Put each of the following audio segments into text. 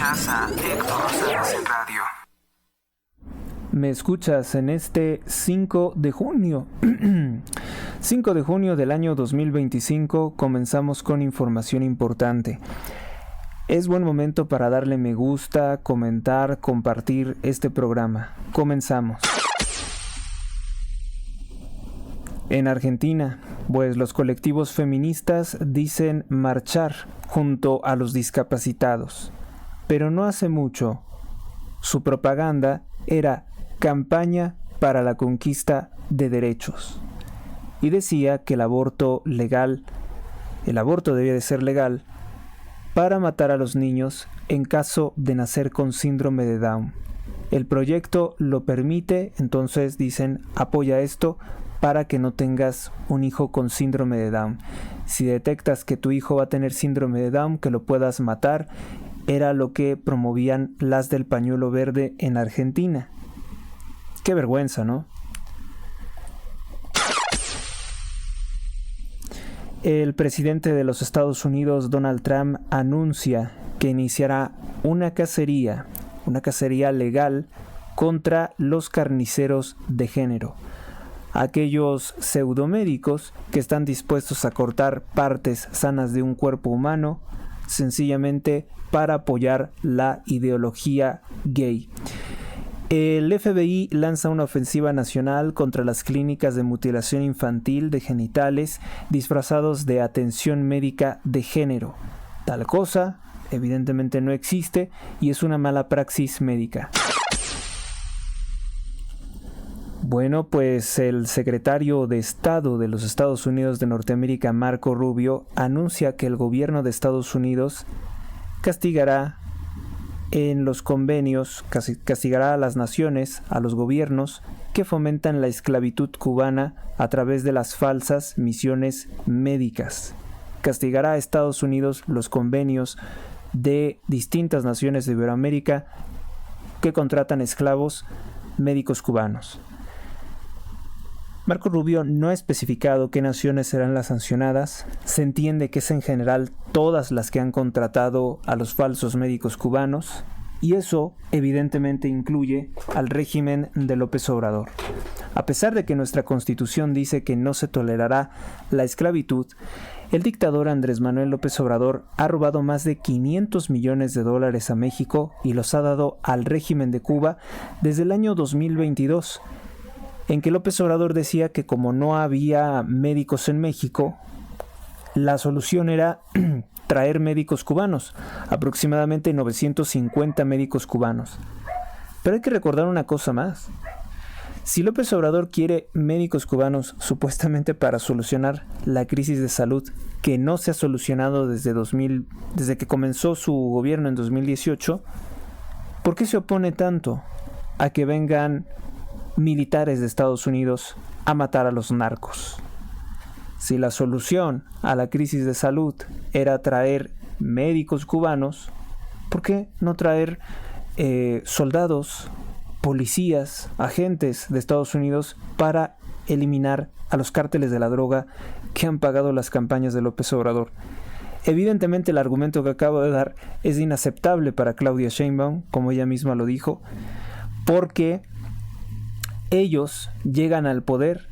Escuchas a Héctor Rosales en radio. Me escuchas en este 5 de junio. 5 de junio del año 2025 comenzamos con información importante. Es buen momento para darle me gusta, comentar, compartir este programa. Comenzamos. En Argentina, pues los colectivos feministas dicen marchar junto a los discapacitados. Pero no hace mucho, su propaganda era campaña para la conquista de derechos. Y decía que el aborto debía de ser legal para matar a los niños en caso de nacer con síndrome de Down. El proyecto lo permite, entonces dicen apoya esto para que no tengas un hijo con síndrome de Down. Si detectas que tu hijo va a tener síndrome de Down, que lo puedas matar, era lo que promovían las del pañuelo verde en Argentina. Qué vergüenza, ¿no? El presidente de los Estados Unidos, Donald Trump, anuncia que iniciará una cacería legal contra los carniceros de género. Aquellos pseudomédicos que están dispuestos a cortar partes sanas de un cuerpo humano sencillamente para apoyar la ideología gay. El FBI lanza una ofensiva nacional contra las clínicas de mutilación infantil de genitales disfrazados de atención médica de género. Tal cosa, evidentemente, no existe y es una mala praxis médica. Bueno, pues el secretario de Estado de los Estados Unidos de Norteamérica, Marco Rubio, anuncia que el gobierno de Estados Unidos castigará en los convenios, castigará a las naciones, a los gobiernos que fomentan la esclavitud cubana a través de las falsas misiones médicas. Castigará a Estados Unidos los convenios de distintas naciones de Iberoamérica que contratan esclavos médicos cubanos. Marco Rubio no ha especificado qué naciones serán las sancionadas. Se entiende que es en general todas las que han contratado a los falsos médicos cubanos, y eso evidentemente incluye al régimen de López Obrador. A pesar de que nuestra Constitución dice que no se tolerará la esclavitud, el dictador Andrés Manuel López Obrador ha robado más de $500 millones a México y los ha dado al régimen de Cuba desde el año 2022. En que López Obrador decía que como no había médicos en México, la solución era traer médicos cubanos, aproximadamente 950 médicos cubanos. Pero hay que recordar una cosa más. Si López Obrador quiere médicos cubanos supuestamente para solucionar la crisis de salud que no se ha solucionado desde que comenzó su gobierno en 2018, ¿por qué se opone tanto a que vengan militares de Estados Unidos a matar a los narcos? Si la solución a la crisis de salud era traer médicos cubanos, ¿por qué no traer soldados, policías, agentes de Estados Unidos para eliminar a los cárteles de la droga que han pagado las campañas de López Obrador? Evidentemente el argumento que acabo de dar es inaceptable para Claudia Sheinbaum, como ella misma lo dijo, porque ellos llegan al poder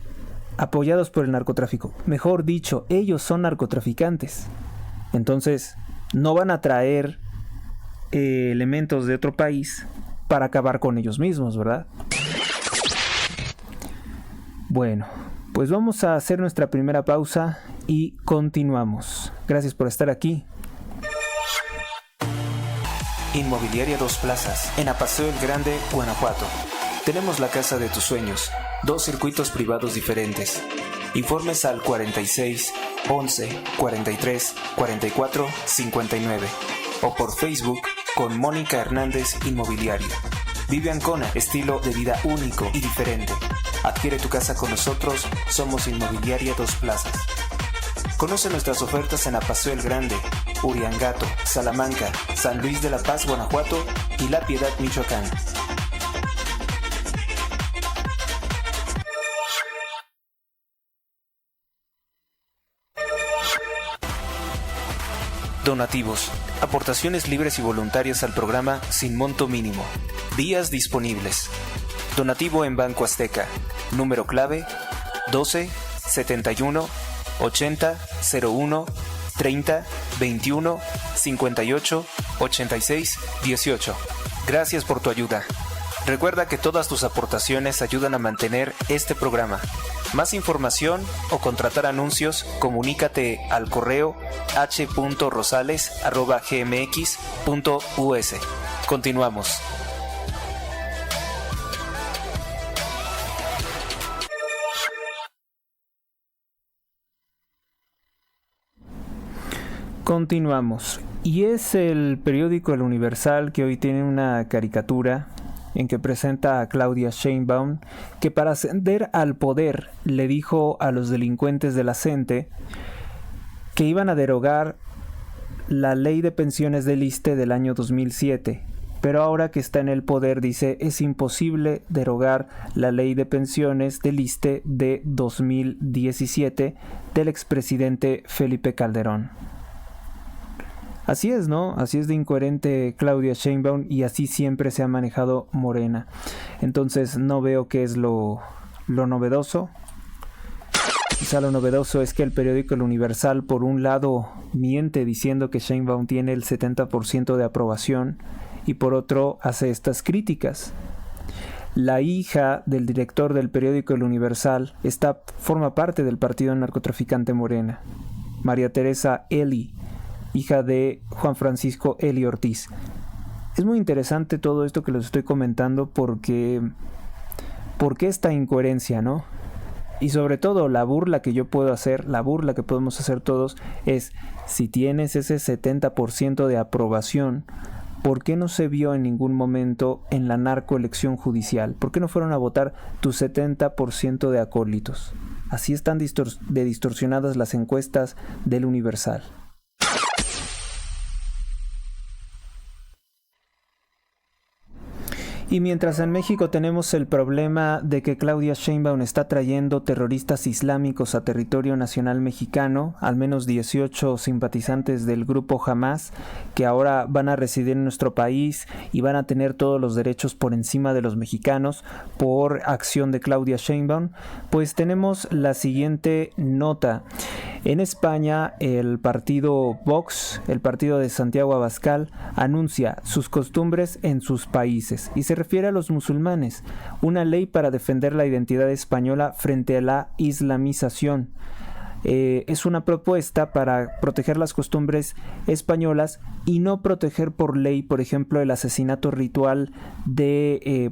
apoyados por el narcotráfico. Mejor dicho, ellos son narcotraficantes. Entonces, no van a traer elementos de otro país para acabar con ellos mismos, ¿verdad? Bueno, pues vamos a hacer nuestra primera pausa y continuamos. Gracias por estar aquí. Inmobiliaria Dos Plazas, en Apaseo el Grande, Guanajuato. Tenemos la casa de tus sueños, 2 circuitos privados diferentes. Informes al 46 11 43 44 59 o por Facebook con Mónica Hernández Inmobiliaria. Vive Ancona, estilo de vida único y diferente. Adquiere tu casa con nosotros, somos Inmobiliaria Dos Plazas. Conoce nuestras ofertas en Apaseo el Grande, Uriangato, Salamanca, San Luis de la Paz, Guanajuato y La Piedad, Michoacán. Donativos. Aportaciones libres y voluntarias al programa sin monto mínimo. Vías disponibles. Donativo en Banco Azteca. Número clave 12 71 80 01 30 21 58 86 18. Gracias por tu ayuda. Recuerda que todas tus aportaciones ayudan a mantener este programa. Más información o contratar anuncios, comunícate al correo h.rosales@gmx.us. Continuamos. Continuamos. Y es el periódico El Universal que hoy tiene una caricatura en que presenta a Claudia Sheinbaum, que para ascender al poder le dijo a los delincuentes de la CENTE que iban a derogar la ley de pensiones del ISSSTE del año 2007. Pero ahora que está en el poder dice es imposible derogar la ley de pensiones del ISSSTE de 2017 del expresidente Felipe Calderón. Así es, ¿no? Así es de incoherente Claudia Sheinbaum y así siempre se ha manejado Morena. Entonces no veo qué es lo novedoso. Quizá lo novedoso es que el periódico El Universal por un lado miente diciendo que Sheinbaum tiene el 70% de aprobación y por otro hace estas críticas. La hija del director del periódico El Universal forma parte del partido narcotraficante Morena, María Teresa Eli, hija de Juan Francisco Eli Ortiz. Es muy interesante todo esto que les estoy comentando porque esta incoherencia, ¿no? Y sobre todo la burla que yo puedo hacer, la burla que podemos hacer todos es, si tienes ese 70% de aprobación, ¿por qué no se vio en ningún momento en la narcoelección judicial? ¿Por qué no fueron a votar tu 70% de acólitos? Así están distorsionadas las encuestas del Universal. Y mientras en México tenemos el problema de que Claudia Sheinbaum está trayendo terroristas islámicos a territorio nacional mexicano, al menos 18 simpatizantes del grupo Hamas, que ahora van a residir en nuestro país y van a tener todos los derechos por encima de los mexicanos por acción de Claudia Sheinbaum, pues tenemos la siguiente nota. En España, el partido Vox, el partido de Santiago Abascal, anuncia sus costumbres en sus países y se refiere a los musulmanes, una ley para defender la identidad española frente a la islamización. Es una propuesta para proteger las costumbres españolas y no proteger por ley, por ejemplo, el asesinato ritual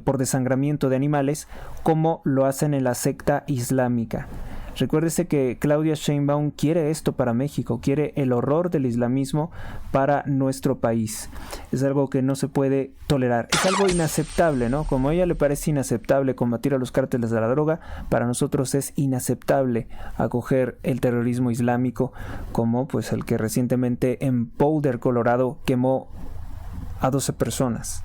por desangramiento de animales, como lo hacen en la secta islámica. Recuérdese que Claudia Sheinbaum quiere esto para México, quiere el horror del islamismo para nuestro país. Es algo que no se puede tolerar, es algo inaceptable, ¿no? Como a ella le parece inaceptable combatir a los cárteles de la droga, para nosotros es inaceptable acoger el terrorismo islámico, como pues el que recientemente en Boulder, Colorado, quemó a 12 personas.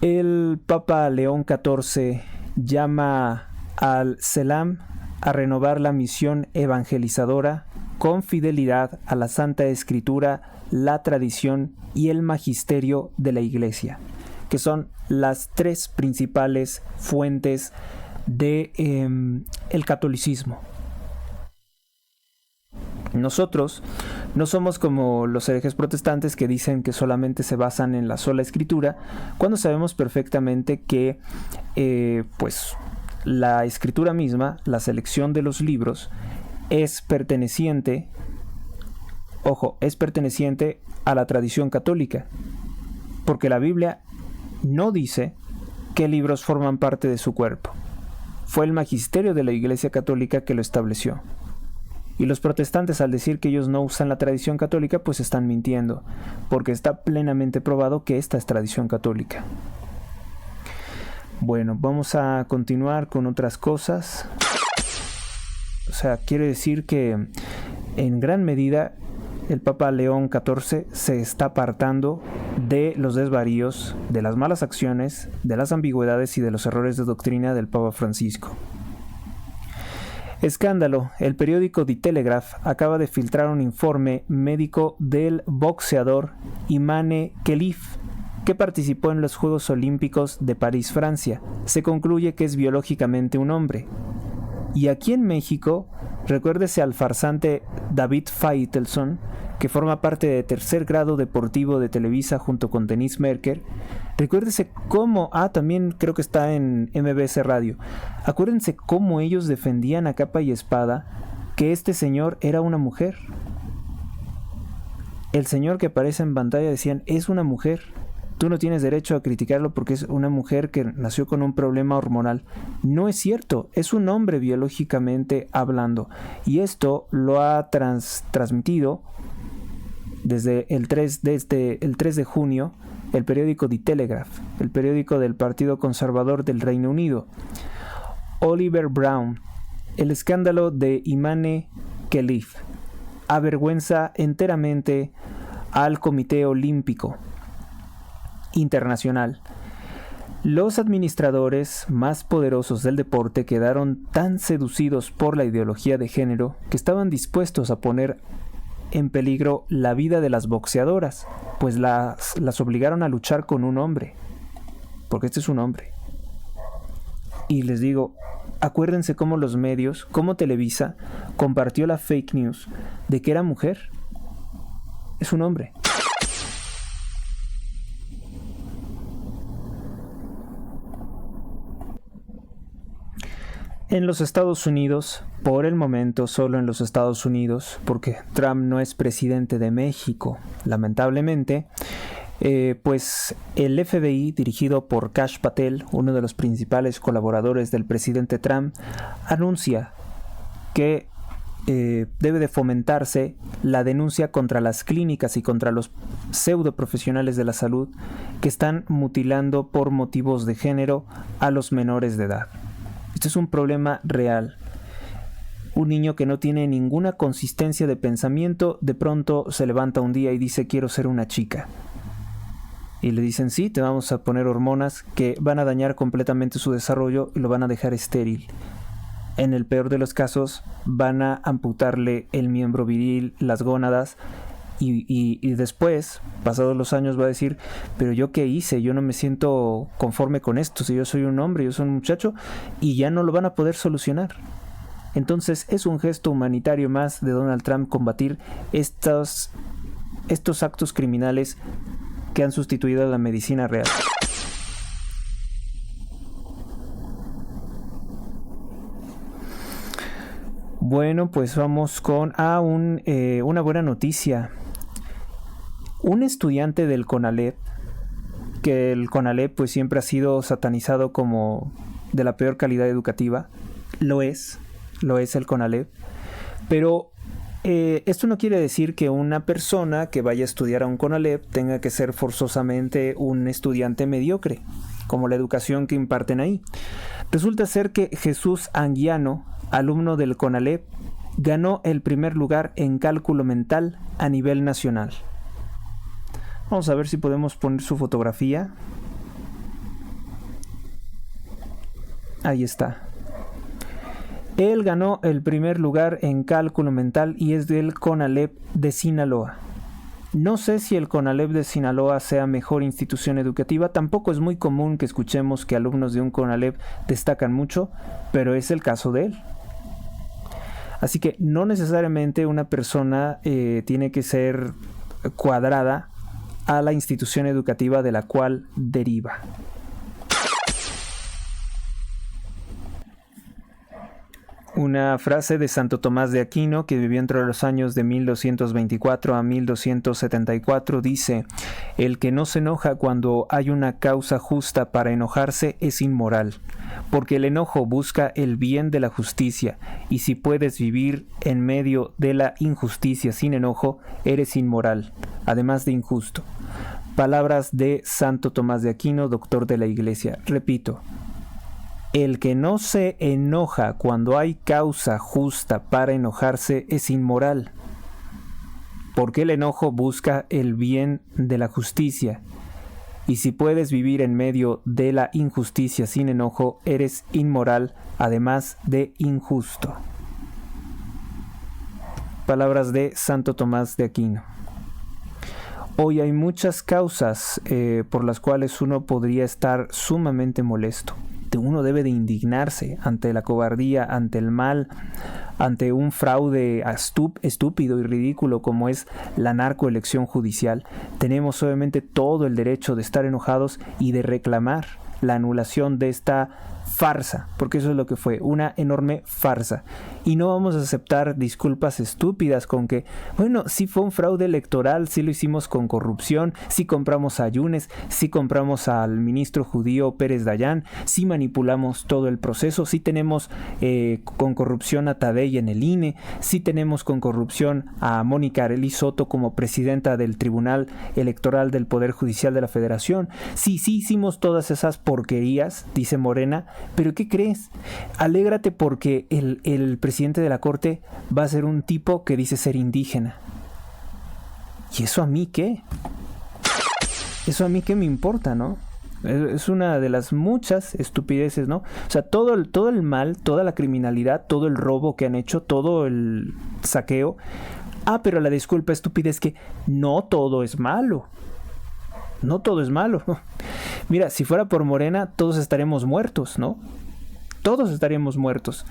El Papa León XIV llama al CELAM a renovar la misión evangelizadora con fidelidad a la Santa Escritura, la tradición y el magisterio de la Iglesia, que son las tres principales fuentes de el catolicismo. Nosotros no somos como los herejes protestantes que dicen que solamente se basan en la sola Escritura, cuando sabemos perfectamente que pues la escritura misma, la selección de los libros, es perteneciente a la tradición católica, porque la Biblia no dice qué libros forman parte de su cuerpo. Fue el magisterio de la Iglesia Católica que lo estableció. Y los protestantes, al decir que ellos no usan la tradición católica, pues están mintiendo, porque está plenamente probado que esta es tradición católica. Bueno, vamos a continuar con otras cosas. O sea, quiere decir que en gran medida el Papa León XIV se está apartando de los desvaríos, de las malas acciones, de las ambigüedades y de los errores de doctrina del Papa Francisco. Escándalo. El periódico The Telegraph acaba de filtrar un informe médico del boxeador Imane Khelif, que participó en los Juegos Olímpicos de París, Francia. Se concluye que es biológicamente un hombre. Y aquí en México, recuérdese al farsante David Faitelson, que forma parte de Tercer Grado Deportivo de Televisa junto con Denise Merker. Recuérdese cómo, también creo que está en MBS Radio. Acuérdense cómo ellos defendían a capa y espada que este señor era una mujer. El señor que aparece en pantalla decían, es una mujer. Tú no tienes derecho a criticarlo porque es una mujer que nació con un problema hormonal. No es cierto, es un hombre biológicamente hablando. Y esto lo ha transmitido desde el 3 de junio el periódico The Telegraph, el periódico del Partido Conservador del Reino Unido. Oliver Brown, el escándalo de Imane Khelif avergüenza enteramente al Comité Olímpico Internacional. Los administradores más poderosos del deporte quedaron tan seducidos por la ideología de género que estaban dispuestos a poner en peligro la vida de las boxeadoras, pues las obligaron a luchar con un hombre, porque este es un hombre. Y les digo, acuérdense cómo los medios, cómo Televisa compartió la fake news de que era mujer. Es un hombre. En los Estados Unidos, por el momento solo en los Estados Unidos, porque Trump no es presidente de México, lamentablemente, pues el FBI, dirigido por Kash Patel, uno de los principales colaboradores del presidente Trump, anuncia que debe de fomentarse la denuncia contra las clínicas y contra los pseudo profesionales de la salud que están mutilando por motivos de género a los menores de edad. Este es un problema real. Un niño que no tiene ninguna consistencia de pensamiento, de pronto se levanta un día y dice, quiero ser una chica. Y le dicen, sí, te vamos a poner hormonas que van a dañar completamente su desarrollo y lo van a dejar estéril. En el peor de los casos, van a amputarle el miembro viril, las gónadas, y después, pasados los años, va a decir, pero yo qué hice, yo no me siento conforme con esto, si yo soy un hombre, yo soy un muchacho, y ya no lo van a poder solucionar. Entonces es un gesto humanitario más de Donald Trump combatir estos actos criminales que han sustituido a la medicina real. Bueno, pues vamos con una buena noticia. Un estudiante del CONALEP, que el CONALEP pues siempre ha sido satanizado como de la peor calidad educativa, lo es el CONALEP, pero esto no quiere decir que una persona que vaya a estudiar a un CONALEP tenga que ser forzosamente un estudiante mediocre, como la educación que imparten ahí. Resulta ser que Jesús Anguiano, alumno del CONALEP, ganó el primer lugar en cálculo mental a nivel nacional. Vamos a ver si podemos poner su fotografía. Ahí está. Él ganó el primer lugar en cálculo mental y es del CONALEP de Sinaloa. No sé si el CONALEP de Sinaloa sea mejor institución educativa, tampoco es muy común que escuchemos que alumnos de un CONALEP destacan mucho, pero es el caso de él. Así que no necesariamente una persona tiene que ser cuadrada a la institución educativa de la cual deriva. Una frase de Santo Tomás de Aquino, que vivió entre los años de 1224 a 1274, dice: el que no se enoja cuando hay una causa justa para enojarse es inmoral, porque el enojo busca el bien de la justicia, y si puedes vivir en medio de la injusticia sin enojo, eres inmoral, además de injusto. Palabras de Santo Tomás de Aquino, doctor de la Iglesia. Repito, el que no se enoja cuando hay causa justa para enojarse es inmoral, porque el enojo busca el bien de la justicia, y si puedes vivir en medio de la injusticia sin enojo, eres inmoral, además de injusto. Palabras de Santo Tomás de Aquino. Hoy hay muchas causas por las cuales uno podría estar sumamente molesto. Uno debe de indignarse ante la cobardía, ante el mal, ante un fraude estúpido y ridículo como es la narcoelección judicial. Tenemos obviamente todo el derecho de estar enojados y de reclamar la anulación de esta farsa, porque eso es lo que fue, una enorme farsa. Y no vamos a aceptar disculpas estúpidas con que, bueno, sí fue un fraude electoral, sí lo hicimos con corrupción, sí compramos a Yunes, sí compramos al ministro judío Pérez Dayán, sí manipulamos todo el proceso, sí tenemos con corrupción a Tadei en el INE, sí tenemos con corrupción a Mónica Arely Soto como presidenta del Tribunal Electoral del Poder Judicial de la Federación, sí hicimos todas esas porquerías, dice Morena. Pero ¿qué crees? Alégrate porque el presidente de la Corte va a ser un tipo que dice ser indígena. ¿Y eso a mí qué? ¿Eso a mí qué me importa, no? Es una de las muchas estupideces, ¿no? O sea, todo el mal, toda la criminalidad, todo el robo que han hecho, todo el saqueo. Pero la disculpa estúpida es que no todo es malo. No todo es malo. Mira, si fuera por Morena, todos estaremos muertos, ¿no? Todos estaríamos muertos.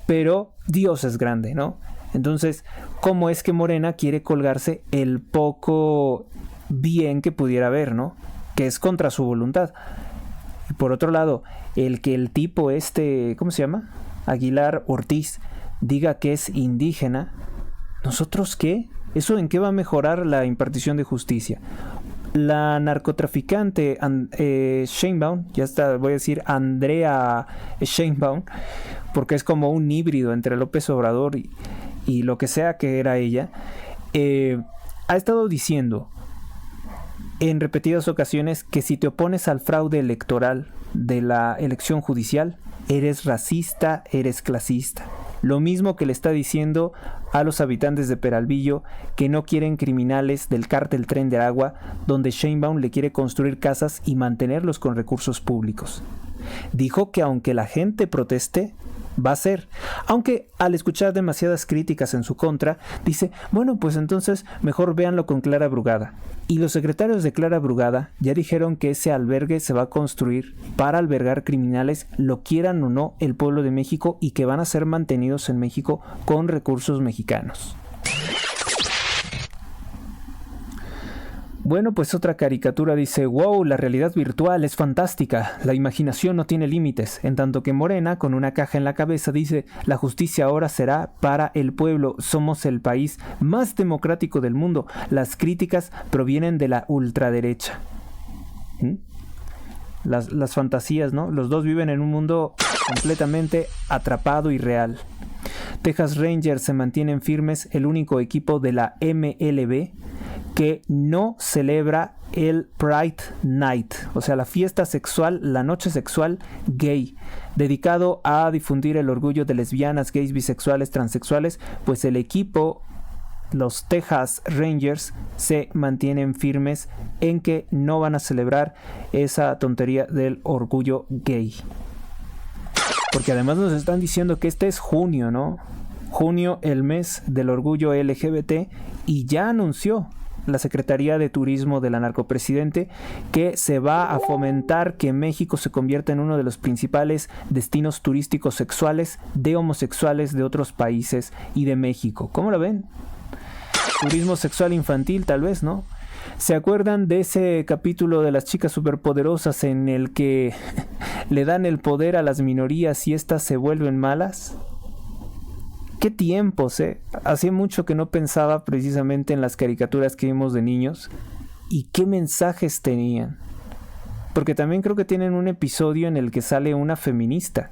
Pero Dios es grande, ¿no? Entonces, ¿cómo es que Morena quiere colgarse el poco bien que pudiera haber, ¿no? Que es contra su voluntad. Y por otro lado, el que el tipo ¿cómo se llama? Aguilar Ortiz, diga que es indígena, ¿nosotros qué? ¿Eso en qué va a mejorar la impartición de justicia? La narcotraficante Sheinbaum, ya está, voy a decir Andrea Sheinbaum, porque es como un híbrido entre López Obrador y lo que sea que era ella, ha estado diciendo en repetidas ocasiones que si te opones al fraude electoral de la elección judicial, eres racista, eres clasista. Lo mismo que le está diciendo a los habitantes de Peralvillo que no quieren criminales del cártel Tren de Aragua, donde Sheinbaum le quiere construir casas y mantenerlos con recursos públicos. Dijo que aunque la gente proteste, va a ser. Aunque al escuchar demasiadas críticas en su contra, dice, bueno, pues entonces mejor véanlo con Clara Brugada. Y los secretarios de Clara Brugada ya dijeron que ese albergue se va a construir para albergar criminales, lo quieran o no el pueblo de México, y que van a ser mantenidos en México con recursos mexicanos. Bueno, pues otra caricatura dice, wow, la realidad virtual es fantástica, la imaginación no tiene límites, en tanto que Morena, con una caja en la cabeza, dice, la justicia ahora será para el pueblo, somos el país más democrático del mundo, las críticas provienen de la ultraderecha. Las fantasías, ¿no? Los dos viven en un mundo completamente atrapado y real. Texas Rangers se mantienen firmes, el único equipo de la MLB que no celebra el Pride Night, o sea, la fiesta sexual, la noche sexual gay, dedicado a difundir el orgullo de lesbianas, gays, bisexuales, transexuales, pues el equipo, los Texas Rangers, se mantienen firmes en que no van a celebrar esa tontería del orgullo gay. Porque además nos están diciendo que este es junio, ¿no? Junio, el mes del orgullo LGBT, y ya anunció la Secretaría de Turismo de la narcopresidente que se va a fomentar que México se convierta en uno de los principales destinos turísticos sexuales de homosexuales de otros países y de México. ¿Cómo lo ven? Turismo sexual infantil, tal vez, ¿no? ¿Se acuerdan de ese capítulo de las chicas superpoderosas en el que le dan el poder a las minorías y éstas se vuelven malas? ¿Qué tiempos, eh? Hacía mucho que no pensaba precisamente en las caricaturas que vimos de niños y qué mensajes tenían. Porque también creo que tienen un episodio en el que sale una feminista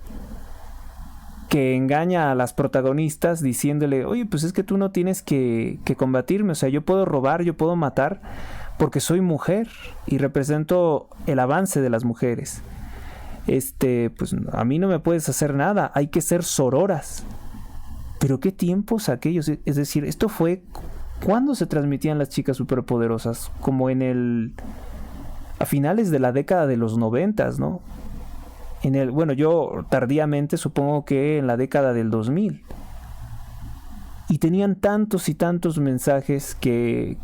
que engaña a las protagonistas diciéndole, oye, pues es que tú no tienes que combatirme, o sea, yo puedo robar, yo puedo matar porque soy mujer y represento el avance de las mujeres. Pues a mí no me puedes hacer nada, hay que ser sororas. Pero qué tiempos aquellos, es decir, esto fue ¿cuándo se transmitían las chicas superpoderosas? Como a finales de la década de los 90, ¿no? Bueno, yo tardíamente supongo que en la década del 2000. y tenían tantos y tantos mensajes que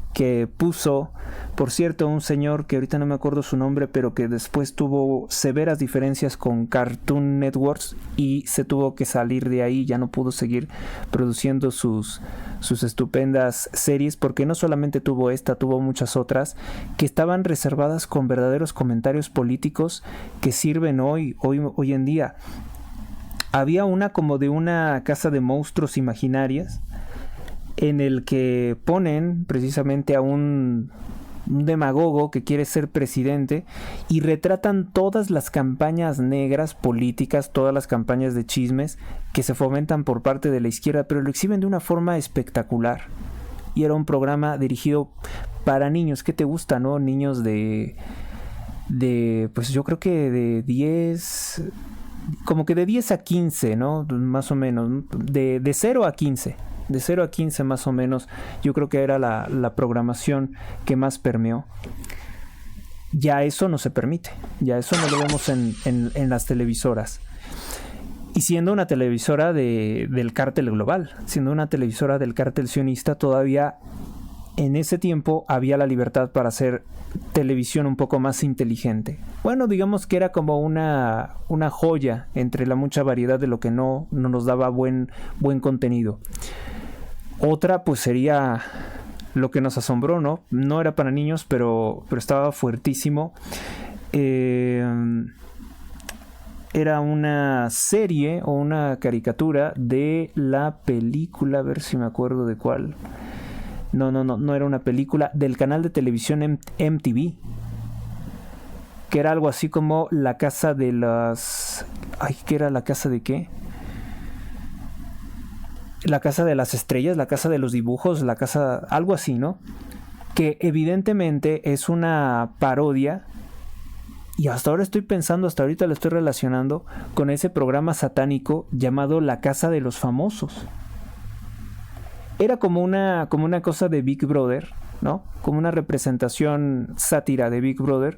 puso, por cierto, un señor que ahorita no me acuerdo su nombre, pero que después tuvo severas diferencias con Cartoon Networks y se tuvo que salir de ahí, ya no pudo seguir produciendo sus estupendas series, porque no solamente tuvo esta, tuvo muchas otras que estaban reservadas con verdaderos comentarios políticos que sirven hoy en día. Había una como de una casa de monstruos imaginarias en el que ponen precisamente a un demagogo que quiere ser presidente y retratan todas las campañas negras políticas, todas las campañas de chismes que se fomentan por parte de la izquierda, pero lo exhiben de una forma espectacular. Y era un programa dirigido para niños. ¿Qué te gusta, no? Niños de pues yo creo que de 10, como que de 10 a 15, ¿no? Más o menos, de 0 a 15. De 0 a 15 más o menos, yo creo que era la programación que más permeó. Ya eso no se permite, ya eso no lo vemos en las televisoras. Y siendo una televisora del cártel global, siendo una televisora del cártel sionista, todavía en ese tiempo había la libertad para hacer televisión un poco más inteligente. Bueno, digamos que era como una joya entre la mucha variedad de lo que no nos daba buen contenido. Otra pues sería lo que nos asombró, ¿no? No era para niños, pero estaba fuertísimo. Era una serie o una caricatura de la película, a ver si me acuerdo de cuál. No era una película, del canal de televisión MTV, que era algo así como la casa de las... Ay, ¿qué era la casa de qué? La casa de las estrellas, la casa de los dibujos, la casa... algo así, ¿no? Que evidentemente es una parodia. Y hasta ahora estoy pensando, hasta ahorita lo estoy relacionando con ese programa satánico llamado La Casa de los Famosos. Era como una cosa de Big Brother, ¿no? Como una representación sátira de Big Brother.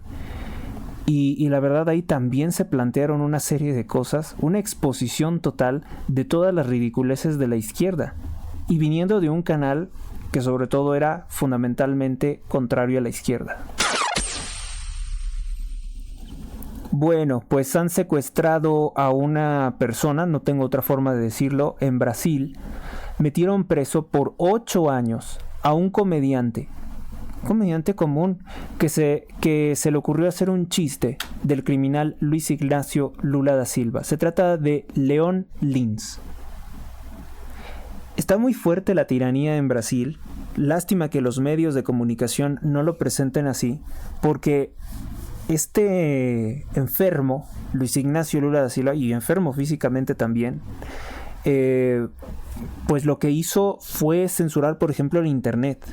Y la verdad ahí también se plantearon una serie de cosas, una exposición total de todas las ridiculeces de la izquierda. Y viniendo de un canal que sobre todo era fundamentalmente contrario a la izquierda. Bueno, pues han secuestrado a una persona, no tengo otra forma de decirlo, en Brasil. Metieron preso por 8 años a un comediante común que se le ocurrió hacer un chiste del criminal Luis Ignacio Lula da Silva. Se trata de Leon Lins. Está muy fuerte la tiranía en Brasil. Lástima que los medios de comunicación no lo presenten así, porque este enfermo, Luis Ignacio Lula da Silva, y enfermo físicamente también, pues lo que hizo fue censurar, por ejemplo, el internet.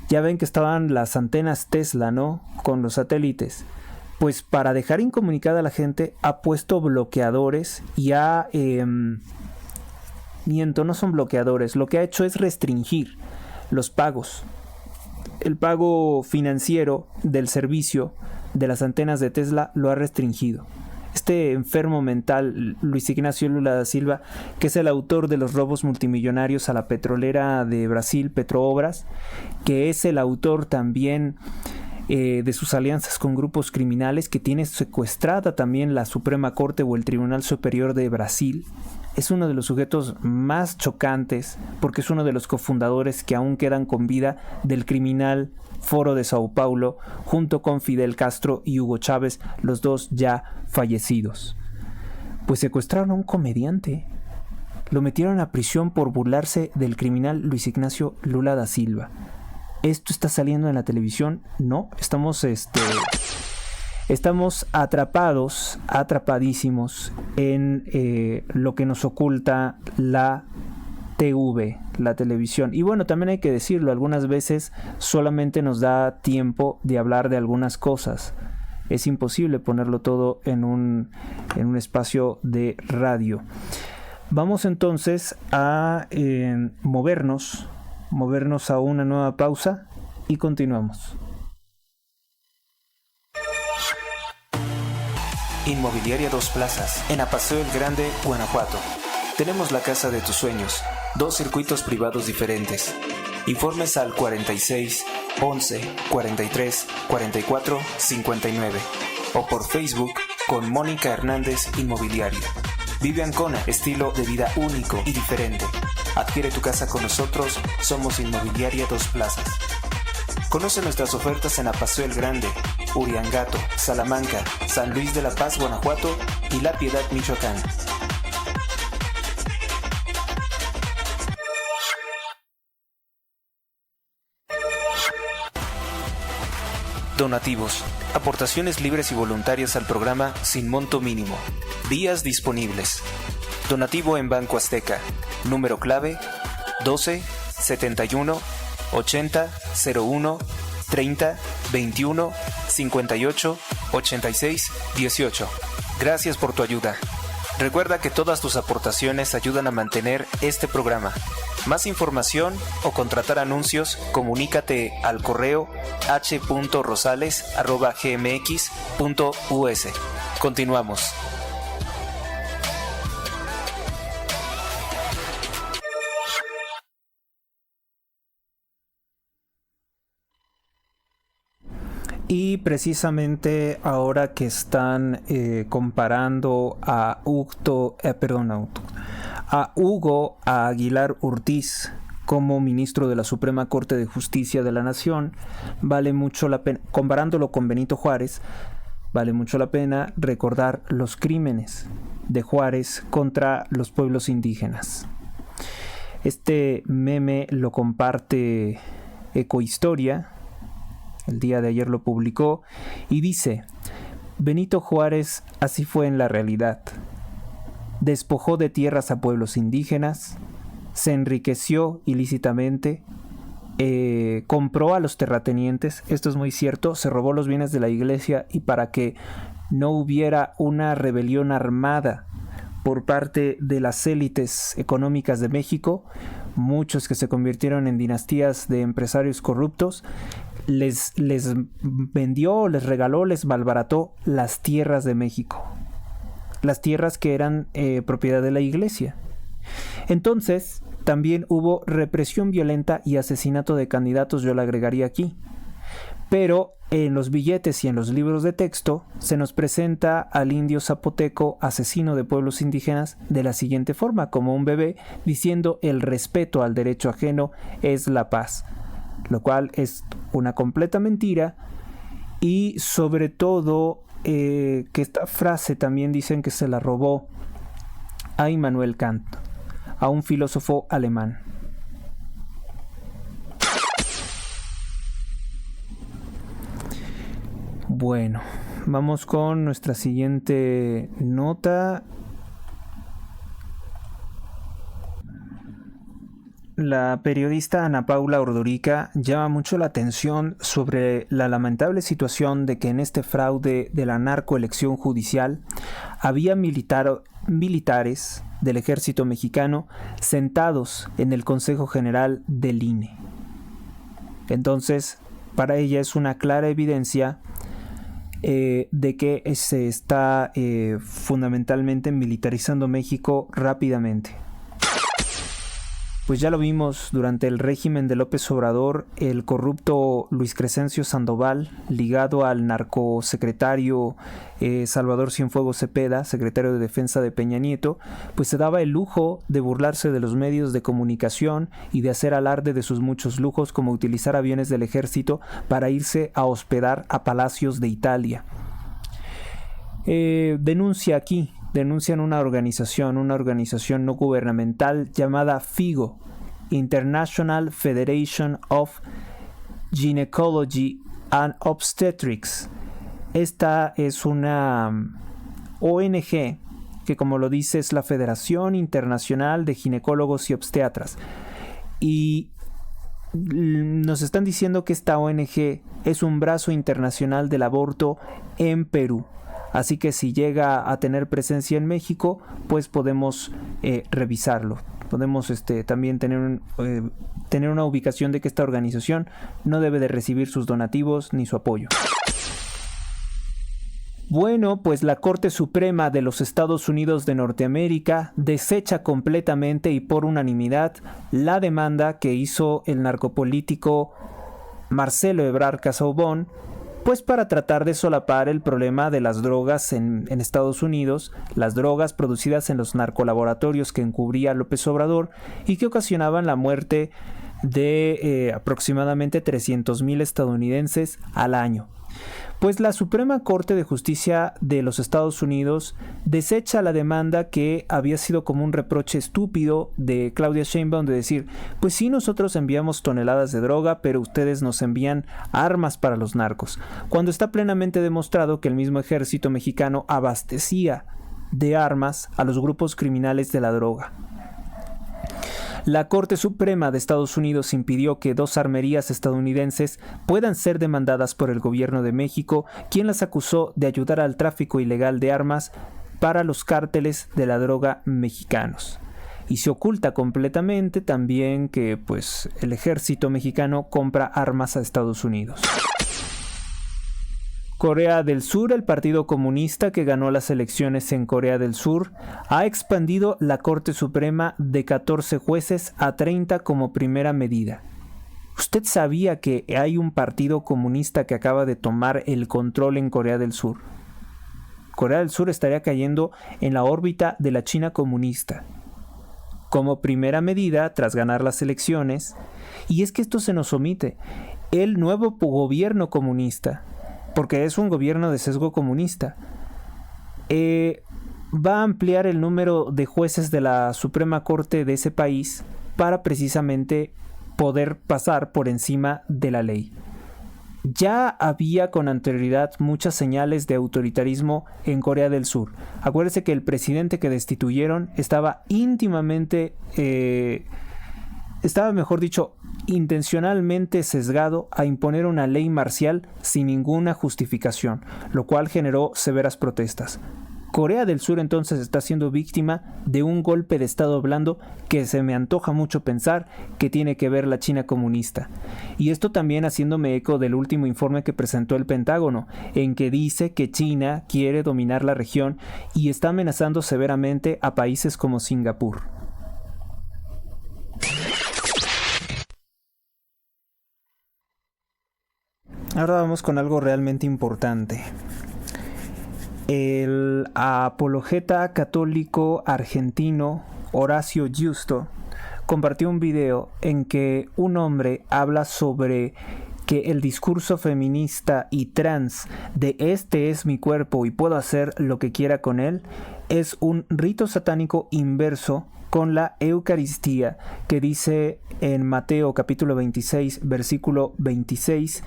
Ya ven que estaban las antenas Tesla, ¿no? Con los satélites. Pues para dejar incomunicada a la gente ha puesto bloqueadores y no son bloqueadores. Lo que ha hecho es restringir los pagos. El pago financiero del servicio de las antenas de Tesla lo ha restringido. Este enfermo mental, Luis Ignacio Lula da Silva, que es el autor de los robos multimillonarios a la petrolera de Brasil, Petroobras, que es el autor también de sus alianzas con grupos criminales, que tiene secuestrada también la Suprema Corte o el Tribunal Superior de Brasil. Es uno de los sujetos más chocantes, porque es uno de los cofundadores que aún quedan con vida del criminal Foro de Sao Paulo, junto con Fidel Castro y Hugo Chávez, los dos ya fallecidos. Pues secuestraron a un comediante. Lo metieron a prisión por burlarse del criminal Luis Ignacio Lula da Silva. ¿Esto está saliendo en la televisión? No, estamos atrapadísimos en lo que nos oculta la TV, la televisión. Y bueno, también hay que decirlo, algunas veces solamente nos da tiempo de hablar de algunas cosas. Es imposible ponerlo todo en un espacio de radio. Vamos entonces a movernos a una nueva pausa y continuamos. Inmobiliaria Dos Plazas, en Apaseo el Grande, Guanajuato. Tenemos la casa de tus sueños, 2 circuitos privados diferentes. Informes al 46 11 43 44 59 o por Facebook con Mónica Hernández Inmobiliaria. Vive Ancona, estilo de vida único y diferente. Adquiere tu casa con nosotros, somos Inmobiliaria Dos Plazas. Conoce nuestras ofertas en Apaseo el Grande, Uriangato, Salamanca, San Luis de la Paz, Guanajuato y La Piedad, Michoacán. Donativos. Aportaciones libres y voluntarias al programa sin monto mínimo. Días disponibles. Donativo en Banco Azteca. Número clave 12 71 80 01 30 21 58 86 18. Gracias por tu ayuda. Recuerda que todas tus aportaciones ayudan a mantener este programa. Más información o contratar anuncios, comunícate al correo h.rosales@gmx.us. Continuamos. Y precisamente ahora que están comparando a Hugo Aguilar Ortiz como ministro de la Suprema Corte de Justicia de la Nación, vale mucho la pena, comparándolo con Benito Juárez, vale mucho la pena recordar los crímenes de Juárez contra los pueblos indígenas. Este meme lo comparte Ecohistoria. El día de ayer lo publicó y dice: Benito Juárez así fue en la realidad. Despojó de tierras a pueblos indígenas, se enriqueció ilícitamente, compró a los terratenientes, esto es muy cierto, se robó los bienes de la iglesia y para que no hubiera una rebelión armada por parte de las élites económicas de México, muchos que se convirtieron en dinastías de empresarios corruptos, les vendió, les regaló, les malbarató las tierras de México, las tierras que eran propiedad de la iglesia. Entonces también hubo represión violenta y asesinato de candidatos, yo le agregaría aquí, pero en los billetes y en los libros de texto se nos presenta al indio zapoteco asesino de pueblos indígenas de la siguiente forma, como un bebé diciendo: el respeto al derecho ajeno es la paz, lo cual es una completa mentira. Y sobre todo que esta frase también dicen que se la robó a Immanuel Kant, a un filósofo alemán. Bueno, vamos con nuestra siguiente nota. La periodista Ana Paula Ordorica llama mucho la atención sobre la lamentable situación de que en este fraude de la narcoelección judicial había militares del ejército mexicano sentados en el Consejo General del INE. Entonces, para ella es una clara evidencia de que se está fundamentalmente militarizando México rápidamente. Pues ya lo vimos durante el régimen de López Obrador, el corrupto Luis Crescencio Sandoval, ligado al narcosecretario Salvador Cienfuegos Cepeda, secretario de Defensa de Peña Nieto, pues se daba el lujo de burlarse de los medios de comunicación y de hacer alarde de sus muchos lujos, como utilizar aviones del ejército para irse a hospedar a palacios de Italia. Denuncian una organización no gubernamental llamada FIGO, International Federation of Gynecology and Obstetrics. Esta es una ONG que, como lo dice, es la Federación Internacional de Ginecólogos y Obstetras. Y nos están diciendo que esta ONG es un brazo internacional del aborto en Perú. Así que si llega a tener presencia en México, pues podemos revisarlo. Podemos también tener una ubicación de que esta organización no debe de recibir sus donativos ni su apoyo. Bueno, pues la Corte Suprema de los Estados Unidos de Norteamérica desecha completamente y por unanimidad la demanda que hizo el narcopolítico Marcelo Ebrard Casaubon, pues para tratar de solapar el problema de las drogas en Estados Unidos, las drogas producidas en los narcolaboratorios que encubría López Obrador y que ocasionaban la muerte de aproximadamente 300,000 estadounidenses al año. Pues la Suprema Corte de Justicia de los Estados Unidos desecha la demanda que había sido como un reproche estúpido de Claudia Sheinbaum de decir, pues sí, nosotros enviamos toneladas de droga, pero ustedes nos envían armas para los narcos, cuando está plenamente demostrado que el mismo ejército mexicano abastecía de armas a los grupos criminales de la droga. La Corte Suprema de Estados Unidos impidió que 2 armerías estadounidenses puedan ser demandadas por el gobierno de México, quien las acusó de ayudar al tráfico ilegal de armas para los cárteles de la droga mexicanos. Y se oculta completamente también que pues el ejército mexicano compra armas a Estados Unidos. Corea del Sur, el Partido Comunista que ganó las elecciones en Corea del Sur, ha expandido la Corte Suprema de 14 jueces a 30 como primera medida. ¿Usted sabía que hay un partido comunista que acaba de tomar el control en Corea del Sur? Corea del Sur estaría cayendo en la órbita de la China comunista. Como primera medida, tras ganar las elecciones, y es que esto se nos omite, el nuevo gobierno comunista, porque es un gobierno de sesgo comunista, va a ampliar el número de jueces de la Suprema Corte de ese país para precisamente poder pasar por encima de la ley. Ya había con anterioridad muchas señales de autoritarismo en Corea del Sur. Acuérdese que el presidente que destituyeron estaba intencionalmente sesgado a imponer una ley marcial sin ninguna justificación, lo cual generó severas protestas. Corea del Sur entonces está siendo víctima de un golpe de estado blando que se me antoja mucho pensar que tiene que ver la China comunista. Y esto también haciéndome eco del último informe que presentó el Pentágono, en que dice que China quiere dominar la región y está amenazando severamente a países como Singapur. Ahora vamos con algo realmente importante. El apologeta católico argentino Horacio Giusto compartió un video en que un hombre habla sobre que el discurso feminista y trans de "este es mi cuerpo y puedo hacer lo que quiera con él" es un rito satánico inverso con la Eucaristía, que dice en Mateo capítulo 26 versículo 26: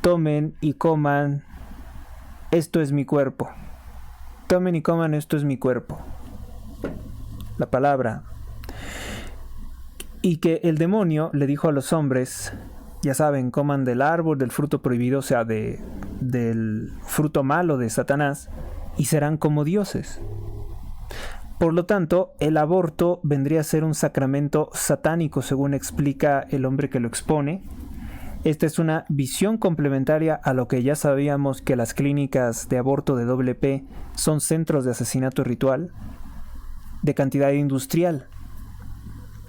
tomen y coman, esto es mi cuerpo. Tomen y coman, esto es mi cuerpo. La palabra. Y que el demonio le dijo a los hombres, ya saben, coman del árbol, del fruto prohibido, o sea, del fruto malo de Satanás, y serán como dioses. Por lo tanto, el aborto vendría a ser un sacramento satánico, según explica el hombre que lo expone. Esta es una visión complementaria a lo que ya sabíamos, que las clínicas de aborto de WP son centros de asesinato ritual de cantidad industrial.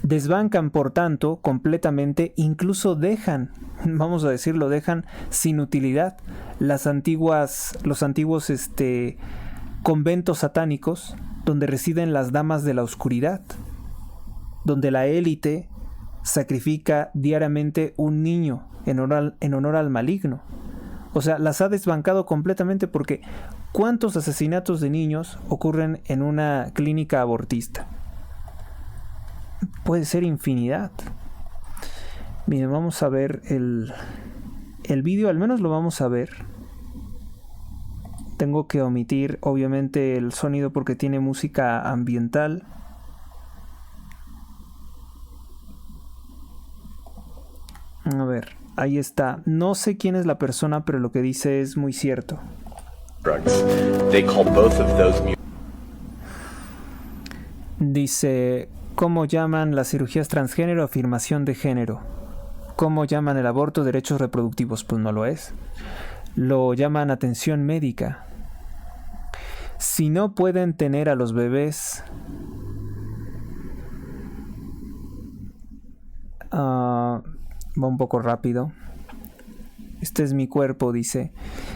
Desbancan, por tanto, completamente, incluso dejan sin utilidad los antiguos conventos satánicos donde residen las damas de la oscuridad, donde la élite sacrifica diariamente un niño en honor al maligno. O sea, las ha desbancado completamente, porque ¿cuántos asesinatos de niños ocurren en una clínica abortista? Puede ser infinidad. Miren, vamos a ver el vídeo, al menos lo vamos a ver. Tengo que omitir obviamente el sonido porque tiene música ambiental. A ver, ahí está. No sé quién es la persona, pero lo que dice es muy cierto. Dice: ¿cómo llaman las cirugías transgénero afirmación de género? ¿Cómo llaman el aborto derechos reproductivos? Pues no lo es. lo llaman atención médica. Si no pueden tener a los bebés, va un poco rápido. Este es mi cuerpo, dice.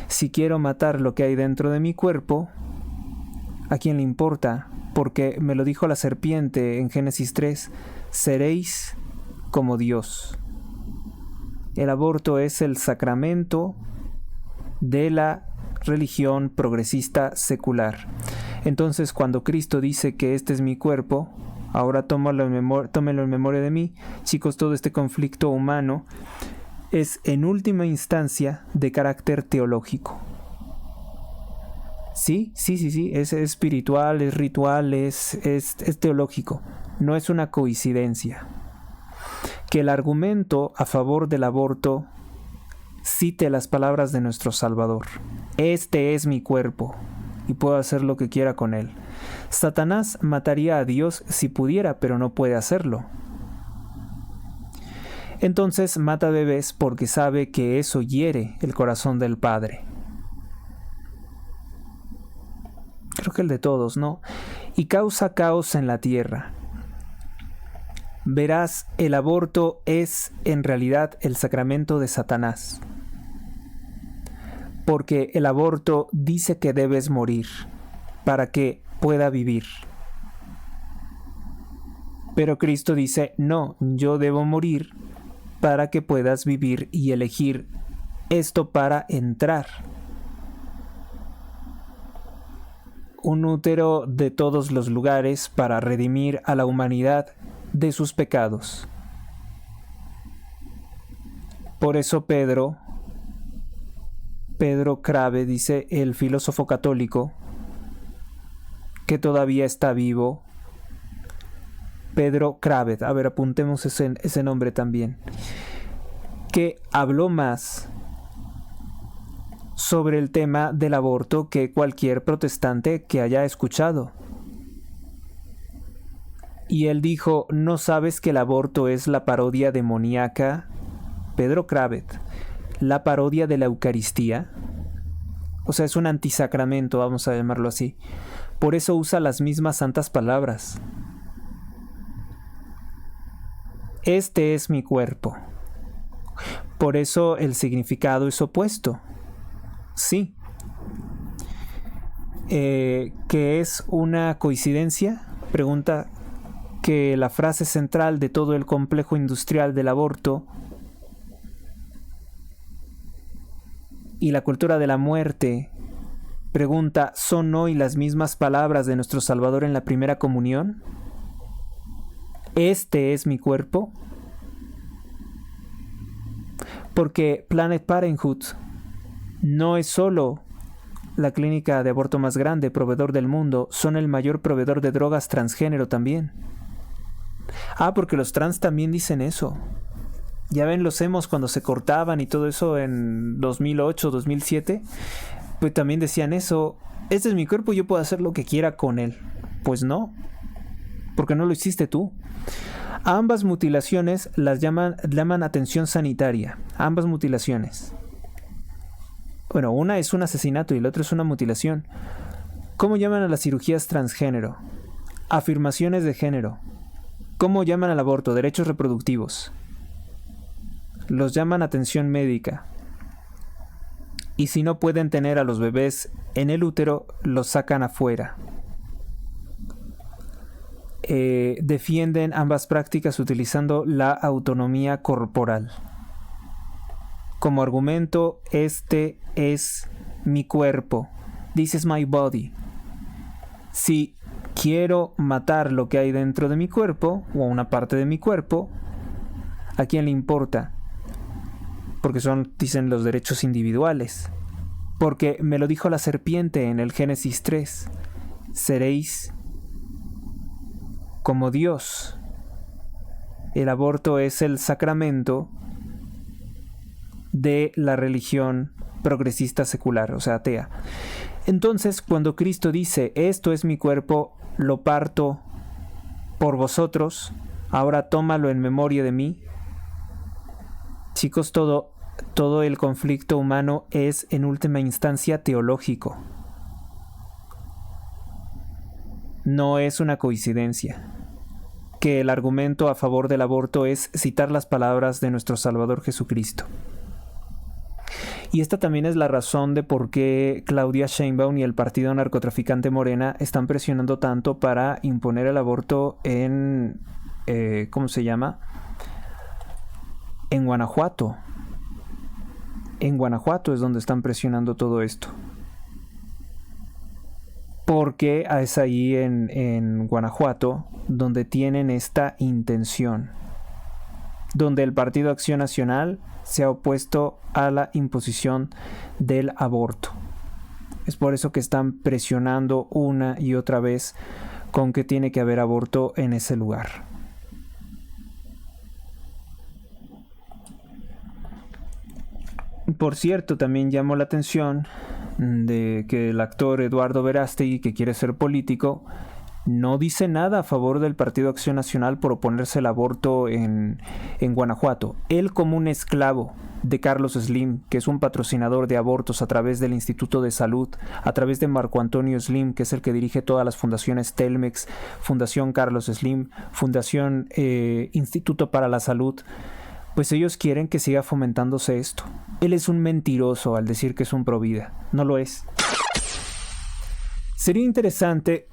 Si quiero matar lo que hay dentro de mi cuerpo, ¿a quién le importa? Porque me lo dijo la serpiente en Génesis 3, seréis como Dios. El aborto es el sacramento de la religión progresista secular. Entonces, cuando Cristo dice que este es mi cuerpo, ahora tómelo en memoria de mí, chicos, todo este conflicto humano es en última instancia de carácter teológico. Sí, es espiritual, es ritual, es teológico, no es una coincidencia. Que el argumento a favor del aborto cite las palabras de nuestro Salvador. Este es mi cuerpo y puedo hacer lo que quiera con él. Satanás mataría a Dios si pudiera, pero no puede hacerlo. Entonces mata bebés porque sabe que eso hiere el corazón del Padre. Creo que el de todos, ¿no? Y causa caos en la tierra. Verás, el aborto es en realidad el sacramento de Satanás. Porque el aborto dice que debes morir para que pueda vivir. Pero Cristo dice, no, yo debo morir para que puedas vivir y elegir esto para entrar. Un útero de todos los lugares para redimir a la humanidad de sus pecados. Por eso Pedro Crave, dice el filósofo católico, que todavía está vivo, Pedro Crave, a ver, apuntemos ese nombre también, que habló más sobre el tema del aborto que cualquier protestante que haya escuchado. Y él dijo, ¿no sabes que el aborto es la parodia demoníaca? Pedro Cravet, la parodia de la Eucaristía. O sea, es un antisacramento, vamos a llamarlo así. Por eso usa las mismas santas palabras. Este es mi cuerpo. Por eso el significado es opuesto. Sí. ¿Que es una coincidencia? Pregunta que la frase central de todo el complejo industrial del aborto y la cultura de la muerte, pregunta, ¿son hoy las mismas palabras de nuestro Salvador en la primera comunión? ¿Este es mi cuerpo? Porque Planned Parenthood no es solo la clínica de aborto más grande, proveedor del mundo, son el mayor proveedor de drogas transgénero también. Porque los trans también dicen eso. Ya ven los emos cuando se cortaban y todo eso en 2008, 2007, pues también decían eso. Este es mi cuerpo y yo puedo hacer lo que quiera con él. Pues no, porque no lo hiciste tú. A ambas mutilaciones las llaman atención sanitaria. A ambas mutilaciones. Bueno, una es un asesinato y la otra es una mutilación. ¿Cómo llaman a las cirugías transgénero? Afirmaciones de género. ¿Cómo llaman al aborto? Derechos reproductivos. Los llaman atención médica. Y si no pueden tener a los bebés en el útero, los sacan afuera. Defienden ambas prácticas utilizando la autonomía corporal. Como argumento, este es mi cuerpo. This is my body. Si quiero matar lo que hay dentro de mi cuerpo, o una parte de mi cuerpo, ¿a quién le importa? Porque dicen los derechos individuales. Porque me lo dijo la serpiente en el Génesis 3. Seréis como Dios. El aborto es el sacramento de la religión progresista secular, o sea, atea. Entonces, cuando Cristo dice, esto es mi cuerpo, lo parto por vosotros, ahora tómalo en memoria de mí. Chicos, todo todo el conflicto humano es en última instancia teológico. No es una coincidencia que el argumento a favor del aborto es citar las palabras de nuestro Salvador Jesucristo. Y esta también es la razón de por qué Claudia Sheinbaum y el partido narcotraficante Morena están presionando tanto para imponer el aborto en, ¿cómo se llama? En Guanajuato. En Guanajuato es donde están presionando todo esto. Porque es ahí en Guanajuato donde tienen esta intención. Donde el Partido Acción Nacional se ha opuesto a la imposición del aborto. Es por eso que están presionando una y otra vez con que tiene que haber aborto en ese lugar. Por cierto, también llamó la atención de que el actor Eduardo Verástegui, que quiere ser político, no dice nada a favor del Partido Acción Nacional por oponerse al aborto en Guanajuato. Él, como un esclavo de Carlos Slim, que es un patrocinador de abortos a través del Instituto de Salud, a través de Marco Antonio Slim, que es el que dirige todas las fundaciones Telmex, Fundación Carlos Slim, Fundación Instituto para la Salud, pues ellos quieren que siga fomentándose esto. Él es un mentiroso al decir que es un provida. No lo es. Sería interesante,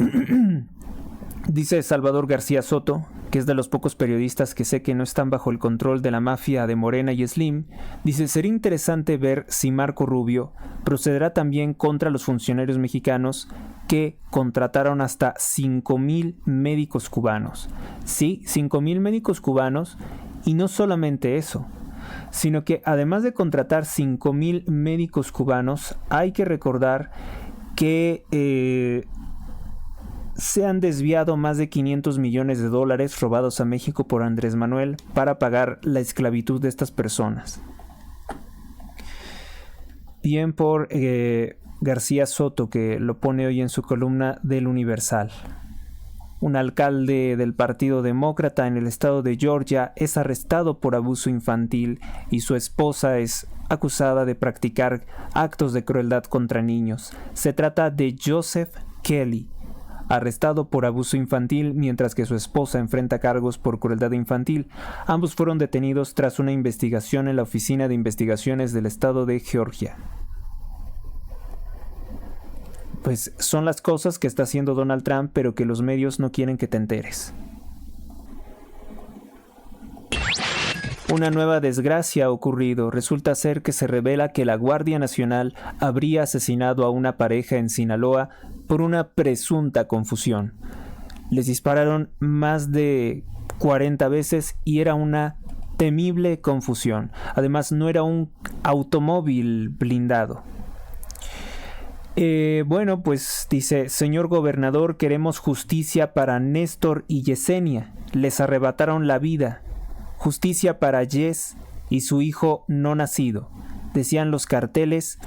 dice Salvador García Soto, que es de los pocos periodistas que sé que no están bajo el control de la mafia de Morena y Slim, dice, sería interesante ver si Marco Rubio procederá también contra los funcionarios mexicanos que contrataron hasta 5,000 médicos cubanos. Sí, 5,000 médicos cubanos, y no solamente eso, sino que además de contratar 5,000 médicos cubanos, hay que recordar que se han desviado más de 500 millones de dólares robados a México por Andrés Manuel para pagar la esclavitud de estas personas. Bien por García Soto, que lo pone hoy en su columna del Universal. Un alcalde del Partido Demócrata en el estado de Georgia es arrestado por abuso infantil y su esposa es acusada de practicar actos de crueldad contra niños. Se trata de Joseph Kelly, arrestado por abuso infantil mientras que su esposa enfrenta cargos por crueldad infantil. Ambos fueron detenidos tras una investigación en la Oficina de Investigaciones del estado de Georgia. Pues son las cosas que está haciendo Donald Trump, pero que los medios no quieren que te enteres. Una nueva desgracia ha ocurrido. Resulta ser que se revela que la Guardia Nacional habría asesinado a una pareja en Sinaloa por una presunta confusión. Les dispararon más de 40 veces y era una temible confusión. Además, no era un automóvil blindado. Bueno, pues dice, señor gobernador, queremos justicia para Néstor y Yesenia. Les arrebataron la vida. Justicia para Yes y su hijo no nacido, decían los carteles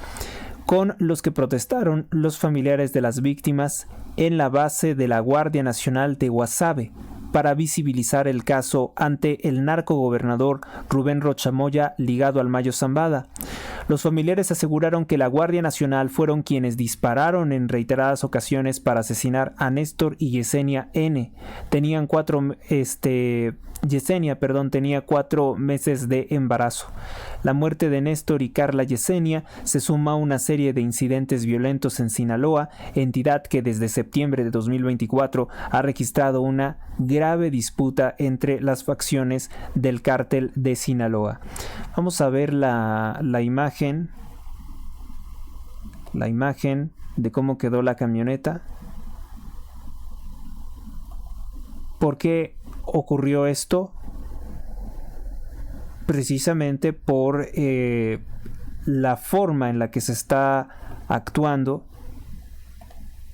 con los que protestaron los familiares de las víctimas en la base de la Guardia Nacional de Guasave para visibilizar el caso ante el narcogobernador Rubén Rocha Moya ligado al Mayo Zambada. Los familiares aseguraron que la Guardia Nacional fueron quienes dispararon en reiteradas ocasiones para asesinar a Néstor y Yesenia N. Yesenia tenía 4 meses de embarazo. La muerte de Néstor y Carla Yesenia se suma a una serie de incidentes violentos en Sinaloa, entidad que desde septiembre de 2024 ha registrado una grave disputa entre las facciones del cártel de Sinaloa. Vamos a ver la imagen de cómo quedó la camioneta. ¿Por qué ocurrió esto? Precisamente por la forma en la que se está actuando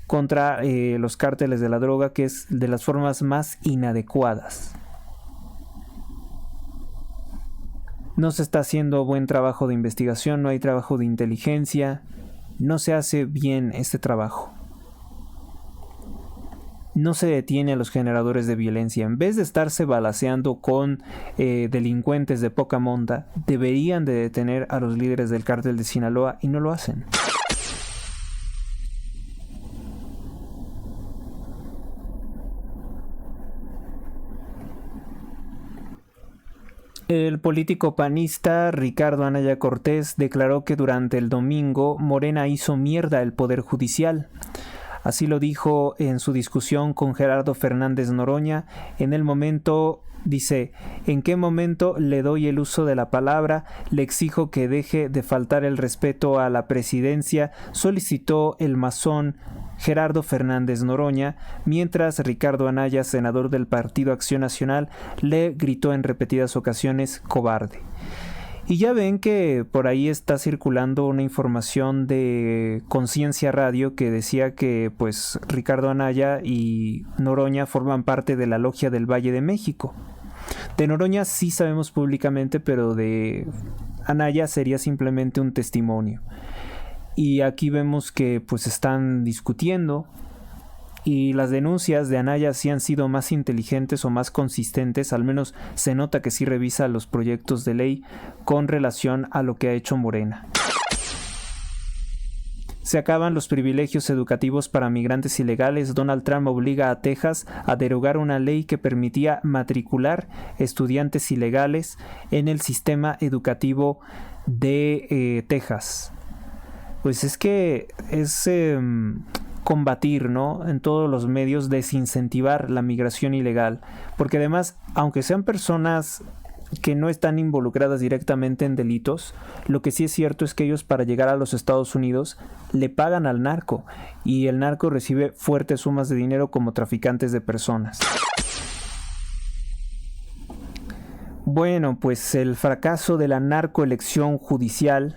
contra los cárteles de la droga, que es de las formas más inadecuadas. No se está haciendo buen trabajo de investigación, no hay trabajo de inteligencia, no se hace bien este trabajo. no se detiene a los generadores de violencia. En vez de estarse balaceando con delincuentes de poca monta, deberían de detener a los líderes del cártel de Sinaloa y no lo hacen. El político panista Ricardo Anaya Cortés declaró que durante el domingo Morena hizo mierda el Poder Judicial. Así lo dijo en su discusión con Gerardo Fernández Noroña. En el momento, dice, ¿en qué momento le doy el uso de la palabra? Le exijo que deje de faltar el respeto a la presidencia, solicitó el masón Gerardo Fernández Noroña, mientras Ricardo Anaya, senador del Partido Acción Nacional, le gritó en repetidas ocasiones cobarde. Y ya ven que por ahí está circulando una información de Conciencia Radio que decía que pues Ricardo Anaya y Noroña forman parte de la Logia del Valle de México. De Noroña sí sabemos públicamente, pero de Anaya sería simplemente un testimonio. Y aquí vemos que pues están discutiendo y las denuncias de Anaya sí han sido más inteligentes o más consistentes, al menos se nota que sí revisa los proyectos de ley con relación a lo que ha hecho Morena. Se acaban los privilegios educativos para migrantes ilegales. Donald Trump obliga a Texas a derogar una ley que permitía matricular estudiantes ilegales en el sistema educativo de Texas. Pues es que es combatir, ¿no?, en todos los medios, desincentivar la migración ilegal, porque además, aunque sean personas que no están involucradas directamente en delitos, lo que sí es cierto es que ellos para llegar a los Estados Unidos le pagan al narco y el narco recibe fuertes sumas de dinero como traficantes de personas. Bueno, pues el fracaso de la narcoelección judicial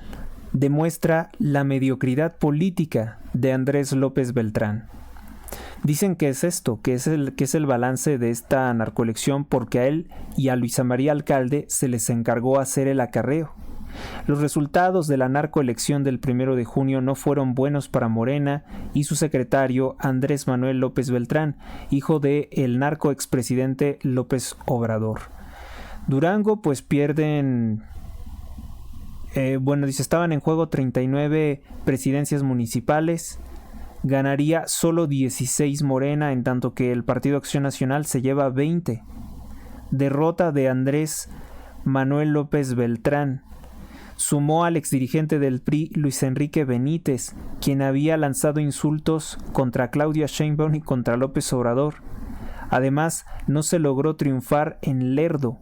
demuestra la mediocridad política de Andrés López Beltrán. Dicen que es esto, que es el balance de esta narcoelección, porque a él y a Luisa María Alcalde se les encargó hacer el acarreo. Los resultados de la narcoelección del 1 de junio no fueron buenos para Morena y su secretario Andrés Manuel López Beltrán, hijo de el narco expresidente López Obrador. Durango pues pierden... dice, estaban en juego 39 presidencias municipales, ganaría solo 16 Morena, en tanto que el Partido Acción Nacional se lleva 20. Derrota de Andrés Manuel López Beltrán. Sumó al exdirigente del PRI, Luis Enrique Benítez, quien había lanzado insultos contra Claudia Sheinbaum y contra López Obrador. Además, no se logró triunfar en Lerdo.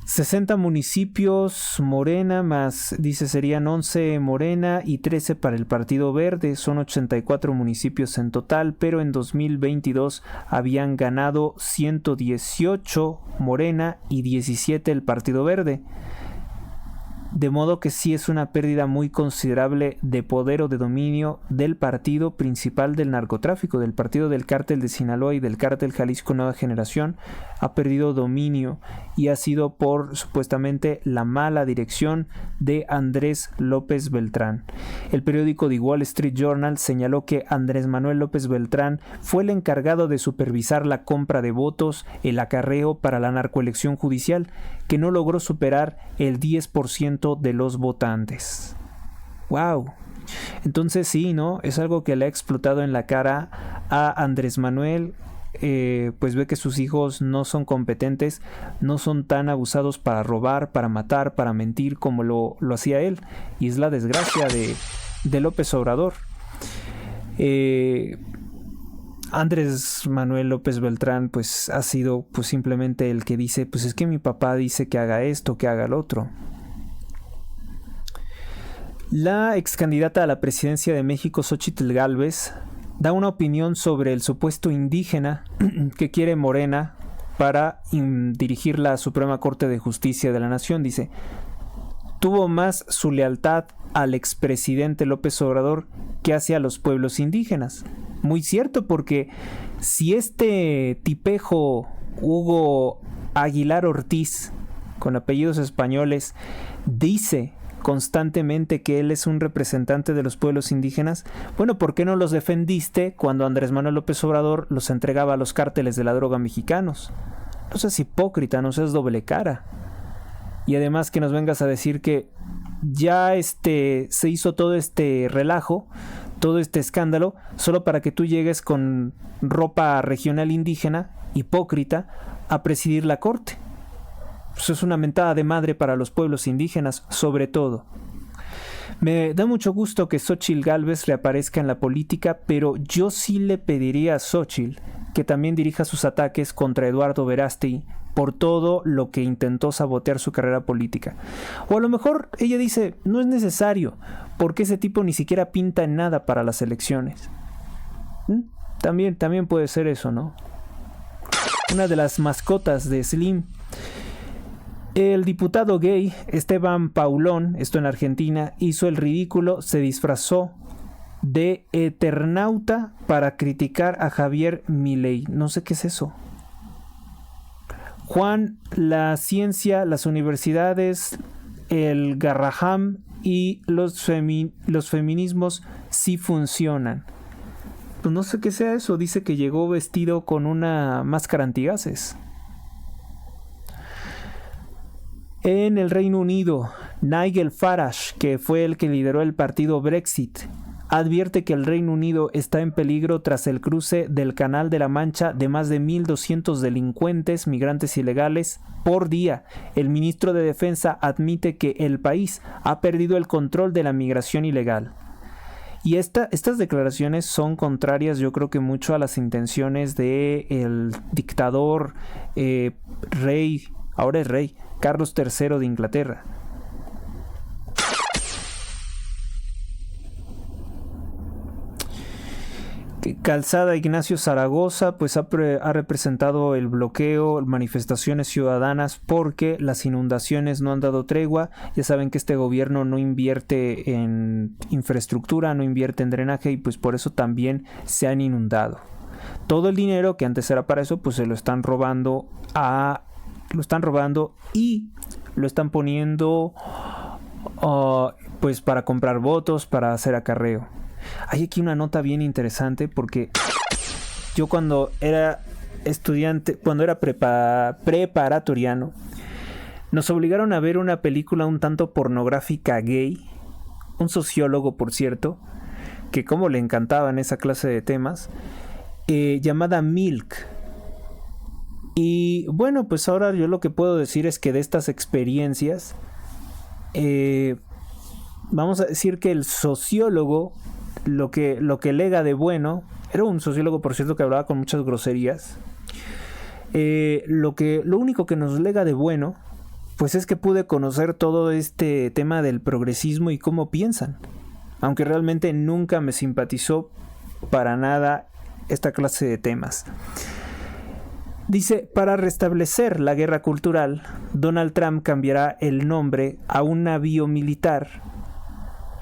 60 municipios Morena, más, dice, serían 11 Morena y 13 para el Partido Verde, son 84 municipios en total, pero en 2022 habían ganado 118 Morena y 17 el Partido Verde. De modo que sí es una pérdida muy considerable de poder o de dominio del partido principal del narcotráfico, del partido del cártel de Sinaloa y del cártel Jalisco Nueva Generación. Ha perdido dominio y ha sido por supuestamente la mala dirección de Andrés López Beltrán. El periódico The Wall Street Journal señaló que Andrés Manuel López Beltrán fue el encargado de supervisar la compra de votos, el acarreo para la narcoelección judicial, que no logró superar el 10% de los votantes. ¡Wow! Entonces sí, ¿no? Es algo que le ha explotado en la cara a Andrés Manuel. Pues ve que sus hijos no son competentes, no son tan abusados para robar, para matar, para mentir como lo hacía él. Y es la desgracia de López Obrador. Andrés Manuel López Beltrán pues ha sido pues simplemente el que dice, pues es que mi papá dice que haga esto, que haga lo otro. La ex candidata a la presidencia de México, Xóchitl Gálvez, da una opinión sobre el supuesto indígena que quiere Morena para dirigir la Suprema Corte de Justicia de la Nación. Dice, tuvo más su lealtad al expresidente López Obrador que hacia los pueblos indígenas. Muy cierto, porque si este tipejo Hugo Aguilar Ortiz, con apellidos españoles, dice constantemente que él es un representante de los pueblos indígenas, bueno, ¿por qué no los defendiste cuando Andrés Manuel López Obrador los entregaba a los cárteles de la droga mexicanos? No seas hipócrita, no seas doble cara. Y además que nos vengas a decir que ya se hizo todo este relajo, todo este escándalo, solo para que tú llegues con ropa regional indígena, hipócrita, a presidir la corte. Eso es una mentada de madre para los pueblos indígenas, sobre todo. Me da mucho gusto que Xóchitl Gálvez reaparezca en la política, pero yo sí le pediría a Xóchitl que también dirija sus ataques contra Eduardo Verástegui por todo lo que intentó sabotear su carrera política. O a lo mejor ella dice, no es necesario, porque ese tipo ni siquiera pinta en nada para las elecciones. También puede ser eso, ¿no? Una de las mascotas de Slim. El diputado gay Esteban Paulón, esto en Argentina, hizo el ridículo, se disfrazó de eternauta para criticar a Javier Milei. No sé qué es eso. Juan, la ciencia, las universidades, el Garraham y los feminismos sí funcionan. Pues no sé qué sea eso. Dice que llegó vestido con una máscara antigases. En el Reino Unido, Nigel Farage, que fue el que lideró el partido Brexit, advierte que el Reino Unido está en peligro tras el cruce del Canal de la Mancha de más de 1.200 delincuentes migrantes ilegales por día. El ministro de Defensa admite que el país ha perdido el control de la migración ilegal. Y estas declaraciones son contrarias, yo creo que mucho a las intenciones del dictador, rey, ahora es rey, Carlos III de Inglaterra. Calzada Ignacio Zaragoza pues ha representado el bloqueo, manifestaciones ciudadanas porque las inundaciones no han dado tregua. Ya saben que este gobierno no invierte en infraestructura, no invierte en drenaje y pues por eso también se han inundado. Todo el dinero que antes era para eso pues se lo están robando y lo están poniendo pues para comprar votos, para hacer acarreo. Hay aquí una nota bien interesante porque yo cuando era estudiante, cuando era preparatoriano, nos obligaron a ver una película un tanto pornográfica gay, un sociólogo por cierto, que como le encantaban esa clase de temas, llamada Milk. Y bueno, pues ahora yo lo que puedo decir es que de estas experiencias, vamos a decir que el sociólogo, lo que lega de bueno, era un sociólogo por cierto que hablaba con muchas groserías, lo único que nos lega de bueno, pues es que pude conocer todo este tema del progresismo y cómo piensan, aunque realmente nunca me simpatizó para nada esta clase de temas. Dice, para restablecer la guerra cultural, Donald Trump cambiará el nombre a un navío militar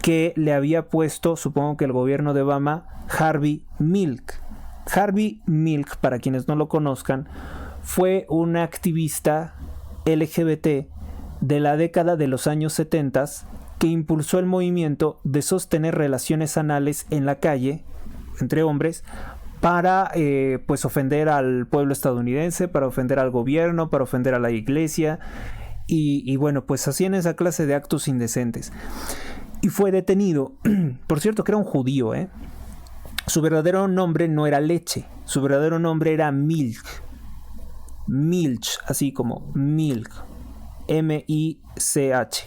que le había puesto, supongo que el gobierno de Obama, Harvey Milk. Harvey Milk, para quienes no lo conozcan, fue un activista LGBT de la década de los años 70 que impulsó el movimiento de sostener relaciones anales en la calle, entre hombres, para pues ofender al pueblo estadounidense, para ofender al gobierno, para ofender a la iglesia y bueno, pues hacían esa clase de actos indecentes. Y fue detenido, por cierto que era un judío, Su verdadero nombre no era Leche, su verdadero nombre era Milch, así como Milk, M-I-C-H.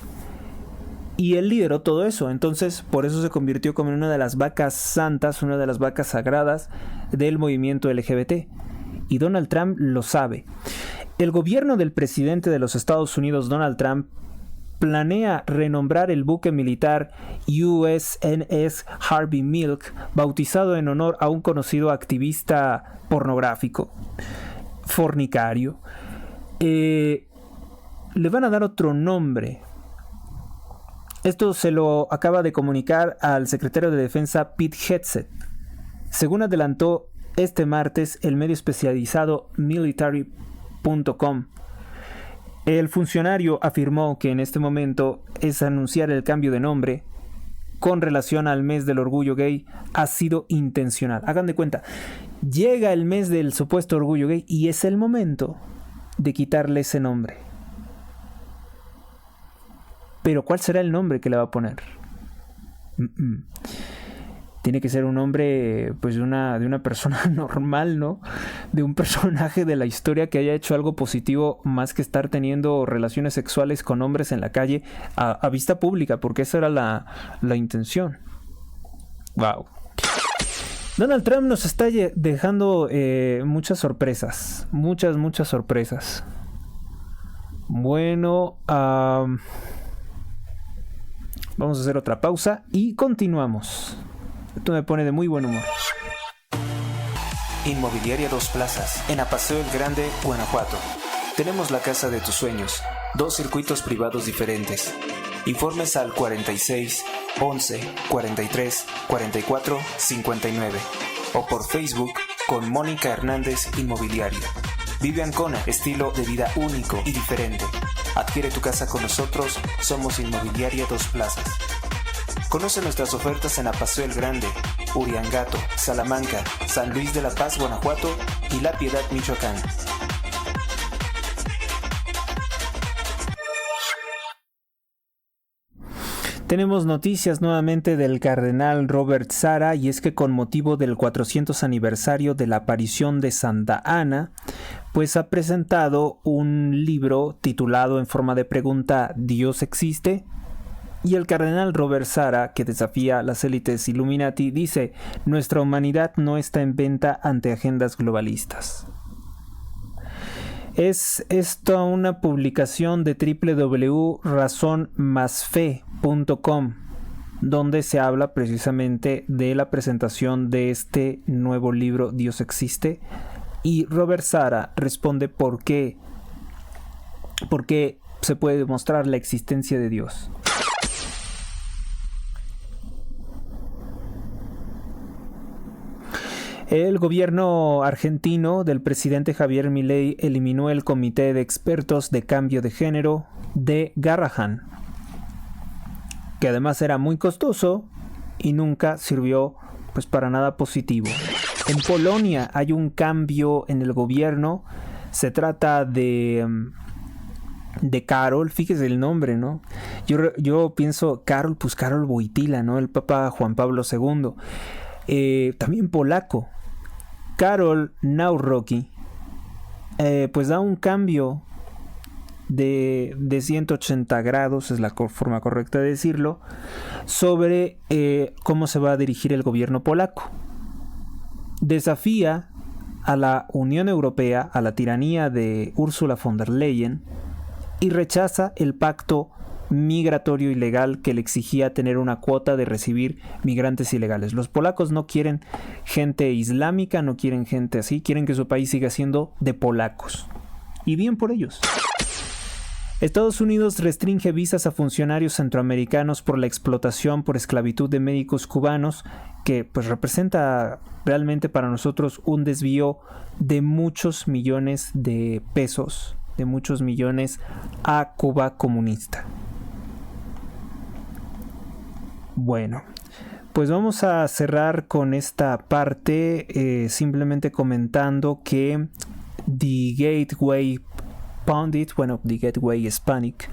Y él lideró todo eso, entonces por eso se convirtió como en una de las vacas santas, una de las vacas sagradas del movimiento LGBT. Y Donald Trump lo sabe. El gobierno del presidente de los Estados Unidos, Donald Trump, planea renombrar el buque militar USNS Harvey Milk, bautizado en honor a un conocido activista pornográfico, fornicario. Le van a dar otro nombre. Esto se lo acaba de comunicar al secretario de Defensa Pete Hegseth. Según adelantó este martes el medio especializado Military.com. El funcionario afirmó que en este momento es anunciar el cambio de nombre con relación al mes del orgullo gay ha sido intencional. Hagan de cuenta, llega el mes del supuesto orgullo gay y es el momento de quitarle ese nombre. Pero ¿cuál será el nombre que le va a poner? Tiene que ser un nombre pues de una persona normal, ¿no? De un personaje de la historia que haya hecho algo positivo más que estar teniendo relaciones sexuales con hombres en la calle a vista pública, porque esa era la intención. Wow. Donald Trump nos está dejando muchas sorpresas. Muchas sorpresas. Bueno, vamos a hacer otra pausa y continuamos. Esto me pone de muy buen humor. Inmobiliaria Dos Plazas, en Apaseo el Grande, Guanajuato. Tenemos la casa de tus sueños, 2 circuitos privados diferentes. Informes al 46 11 43 44 59 o por Facebook con Mónica Hernández Inmobiliaria. Vive Ancona, estilo de vida único y diferente. Adquiere tu casa con nosotros, somos Inmobiliaria Dos Plazas. Conoce nuestras ofertas en Apaseo el Grande, Uriangato, Salamanca, San Luis de la Paz, Guanajuato y La Piedad, Michoacán. Tenemos noticias nuevamente del cardenal Robert Sarah, y es que con motivo del 400 aniversario de la aparición de Santa Ana, pues ha presentado un libro titulado en forma de pregunta ¿Dios existe? Y el cardenal Robert Sarah, que desafía las élites Illuminati, dice: nuestra humanidad no está en venta ante agendas globalistas. Es esto una publicación de www.razonmasfe.com, donde se habla precisamente de la presentación de este nuevo libro Dios existe, y Robert Sarah responde por qué se puede demostrar la existencia de Dios. El gobierno argentino del presidente Javier Milei eliminó el comité de expertos de cambio de género de Garrahan, que además era muy costoso y nunca sirvió pues para nada positivo. En Polonia hay un cambio en el gobierno. Se trata de Karol, fíjese el nombre, ¿no? Yo pienso Karol Wojtyła, ¿no? El Papa Juan Pablo II. También polaco. Karol Nawrocki pues da un cambio de 180 grados, es la forma correcta de decirlo, sobre cómo se va a dirigir el gobierno polaco. Desafía a la Unión Europea, a la tiranía de Ursula von der Leyen, y rechaza el pacto migratorio ilegal que le exigía tener una cuota de recibir migrantes ilegales. Los polacos no quieren gente islámica, no quieren gente así, quieren que su país siga siendo de polacos. Y bien por ellos. Estados Unidos restringe visas a funcionarios centroamericanos por la explotación por esclavitud de médicos cubanos, que pues representa realmente para nosotros un desvío de muchos millones de pesos, de muchos millones a Cuba comunista. Bueno, pues vamos a cerrar con esta parte simplemente comentando que The Gateway Pundit, The Gateway Hispanic,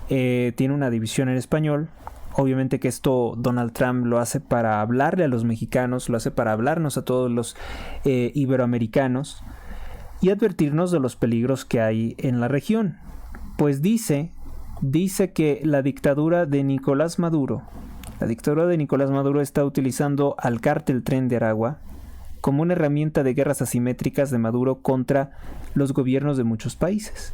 tiene una división en español. Obviamente que esto Donald Trump lo hace para hablarle a los mexicanos, lo hace para hablarnos a todos los iberoamericanos y advertirnos de los peligros que hay en la región. Pues dice que la dictadura de Nicolás Maduro está utilizando al cártel Tren de Aragua como una herramienta de guerras asimétricas de Maduro contra los gobiernos de muchos países.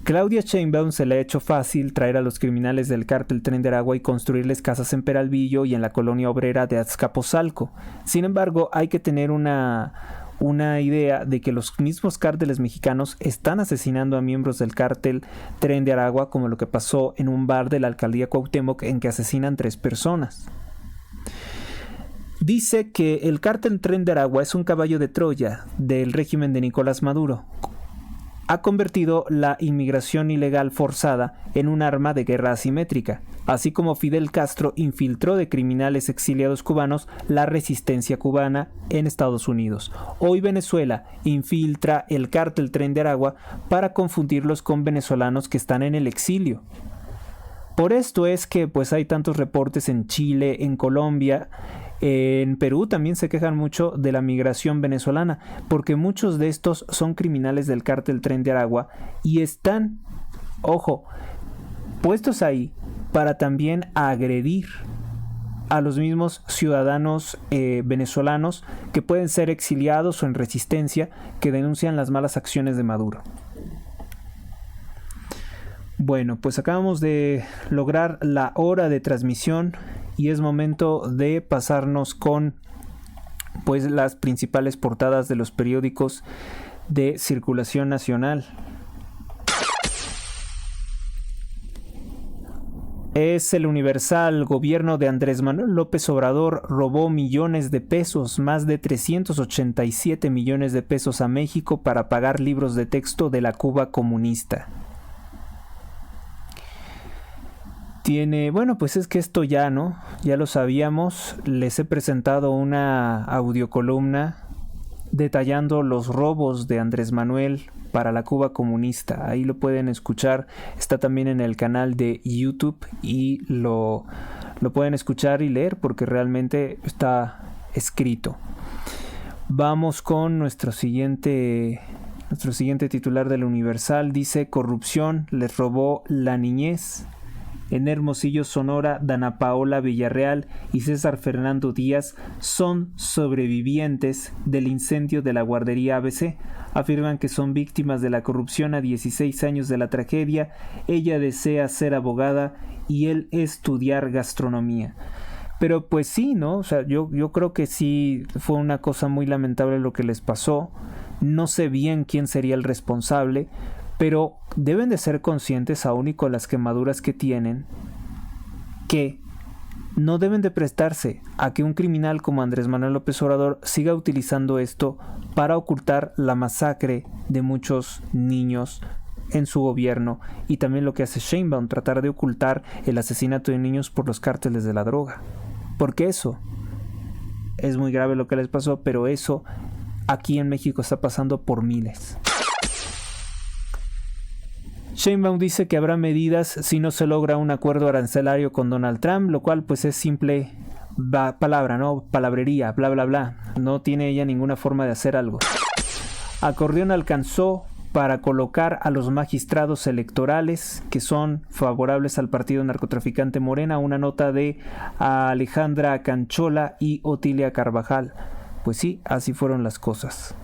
Claudia Sheinbaum se le ha hecho fácil traer a los criminales del cártel Tren de Aragua y construirles casas en Peralvillo y en la colonia obrera de Azcapotzalco. Sin embargo, hay que tener una idea de que los mismos cárteles mexicanos están asesinando a miembros del cártel Tren de Aragua, como lo que pasó en un bar de la alcaldía Cuauhtémoc en que asesinan 3 personas. Dice que el cártel Tren de Aragua es un caballo de Troya del régimen de Nicolás Maduro. ha convertido la inmigración ilegal forzada en un arma de guerra asimétrica, así como Fidel Castro infiltró de criminales exiliados cubanos la resistencia cubana en Estados Unidos. Hoy Venezuela infiltra el cártel Tren de Aragua para confundirlos con venezolanos que están en el exilio. Por esto es que pues hay tantos reportes en Chile, en Colombia. En Perú también se quejan mucho de la migración venezolana, porque muchos de estos son criminales del cártel Tren de Aragua y están, ojo, puestos ahí para también agredir a los mismos ciudadanos venezolanos que pueden ser exiliados o en resistencia, que denuncian las malas acciones de Maduro. Bueno, pues acabamos de lograr la hora de transmisión y es momento de pasarnos con pues las principales portadas de los periódicos de circulación nacional. Es el Universal: gobierno de Andrés Manuel López Obrador robó millones de pesos, más de 387 millones de pesos a México para pagar libros de texto de la Cuba comunista. Bueno, pues es que esto ya, ¿no? Ya lo sabíamos. Les he presentado una audiocolumna detallando los robos de Andrés Manuel para la Cuba comunista. Ahí lo pueden escuchar. Está también en el canal de YouTube y lo pueden escuchar y leer porque realmente está escrito. Vamos con nuestro siguiente titular del Universal. Dice: corrupción les robó la niñez. En Hermosillo, Sonora, Dana Paola Villarreal y César Fernando Díaz son sobrevivientes del incendio de la guardería ABC. Afirman que son víctimas de la corrupción a 16 años de la tragedia. Ella desea ser abogada y él estudiar gastronomía. Pero pues sí, ¿no? O sea, yo creo que sí fue una cosa muy lamentable lo que les pasó. No sé bien quién sería el responsable, pero deben de ser conscientes, aún y con las quemaduras que tienen, que no deben de prestarse a que un criminal como Andrés Manuel López Obrador siga utilizando esto para ocultar la masacre de muchos niños en su gobierno, y también lo que hace Sheinbaum, tratar de ocultar el asesinato de niños por los cárteles de la droga. Porque eso es muy grave lo que les pasó, pero eso aquí en México está pasando por miles. Sheinbaum dice que habrá medidas si no se logra un acuerdo arancelario con Donald Trump, lo cual pues es simple palabra, ¿no? Palabrería, bla bla bla. No tiene ella ninguna forma de hacer algo. Acordeón alcanzó para colocar a los magistrados electorales que son favorables al partido narcotraficante Morena. Una nota de Alejandra Canchola y Otilia Carvajal. Pues sí, así fueron las cosas.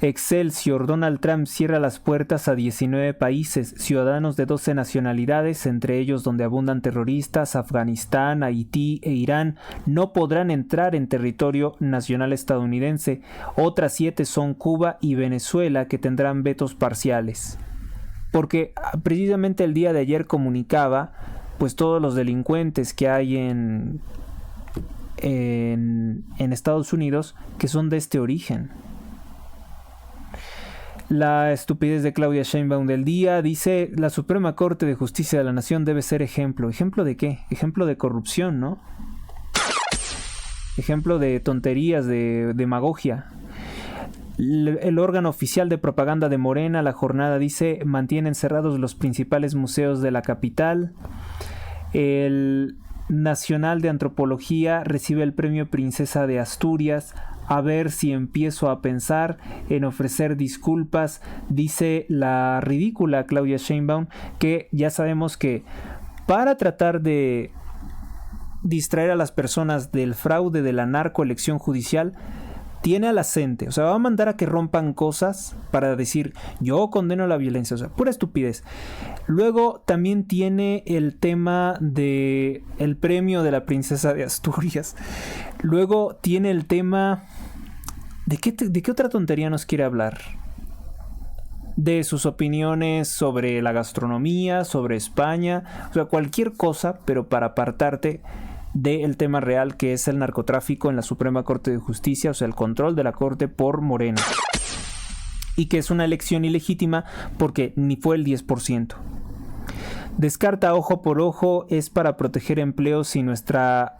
Excelsior: Donald Trump cierra las puertas a 19 países. Ciudadanos de 12 nacionalidades, entre ellos donde abundan terroristas, Afganistán, Haití e Irán, no podrán entrar en territorio nacional estadounidense. Otras 7 son Cuba y Venezuela, que tendrán vetos parciales. Porque precisamente el día de ayer comunicaba pues todos los delincuentes que hay en Estados Unidos que son de este origen. La estupidez de Claudia Sheinbaum del día. Dice: la Suprema Corte de Justicia de la Nación debe ser ejemplo. ¿Ejemplo de qué? Ejemplo de corrupción, ¿no? Ejemplo de tonterías, de demagogia. El órgano oficial de propaganda de Morena, La Jornada, dice: mantienen cerrados los principales museos de la capital. El Nacional de Antropología recibe el premio Princesa de Asturias. A ver si empiezo a pensar en ofrecer disculpas, dice la ridícula Claudia Sheinbaum, que ya sabemos que para tratar de distraer a las personas del fraude de la narcoelección judicial, tiene a la gente, o sea, va a mandar a que rompan cosas para decir: yo condeno la violencia, o sea, pura estupidez. Luego también tiene el tema de el premio de la Princesa de Asturias. Luego tiene el tema ¿de qué otra tontería nos quiere hablar? De sus opiniones sobre la gastronomía, sobre España, o sea, cualquier cosa, pero para apartarte del tema real, que es el narcotráfico en la Suprema Corte de Justicia, o sea, el control de la Corte por Morena. y que es una elección ilegítima porque ni fue el 10%. Descarta ojo por ojo es para proteger empleos y nuestra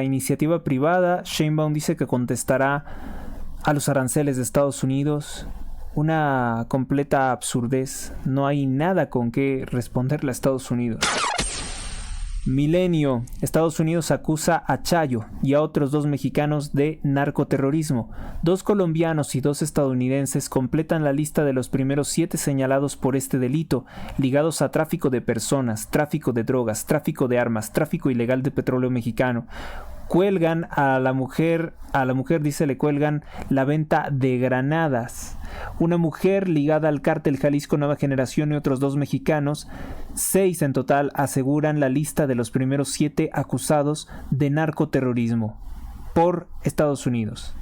iniciativa privada. Sheinbaum dice que contestará a los aranceles de Estados Unidos. Una completa absurdez. No hay nada con qué responderle a Estados Unidos. Milenio. Estados Unidos acusa a Chayo y a otros 2 mexicanos de narcoterrorismo. 2 colombianos y 2 estadounidenses completan la lista de los primeros 7 señalados por este delito, ligados a tráfico de personas, tráfico de drogas, tráfico de armas, tráfico ilegal de petróleo mexicano. Cuelgan a la mujer, le cuelgan la venta de granadas. Una mujer ligada al cártel Jalisco Nueva Generación y otros 2 mexicanos, 6 en total, aseguran la lista de los primeros 7 acusados de narcoterrorismo por Estados Unidos.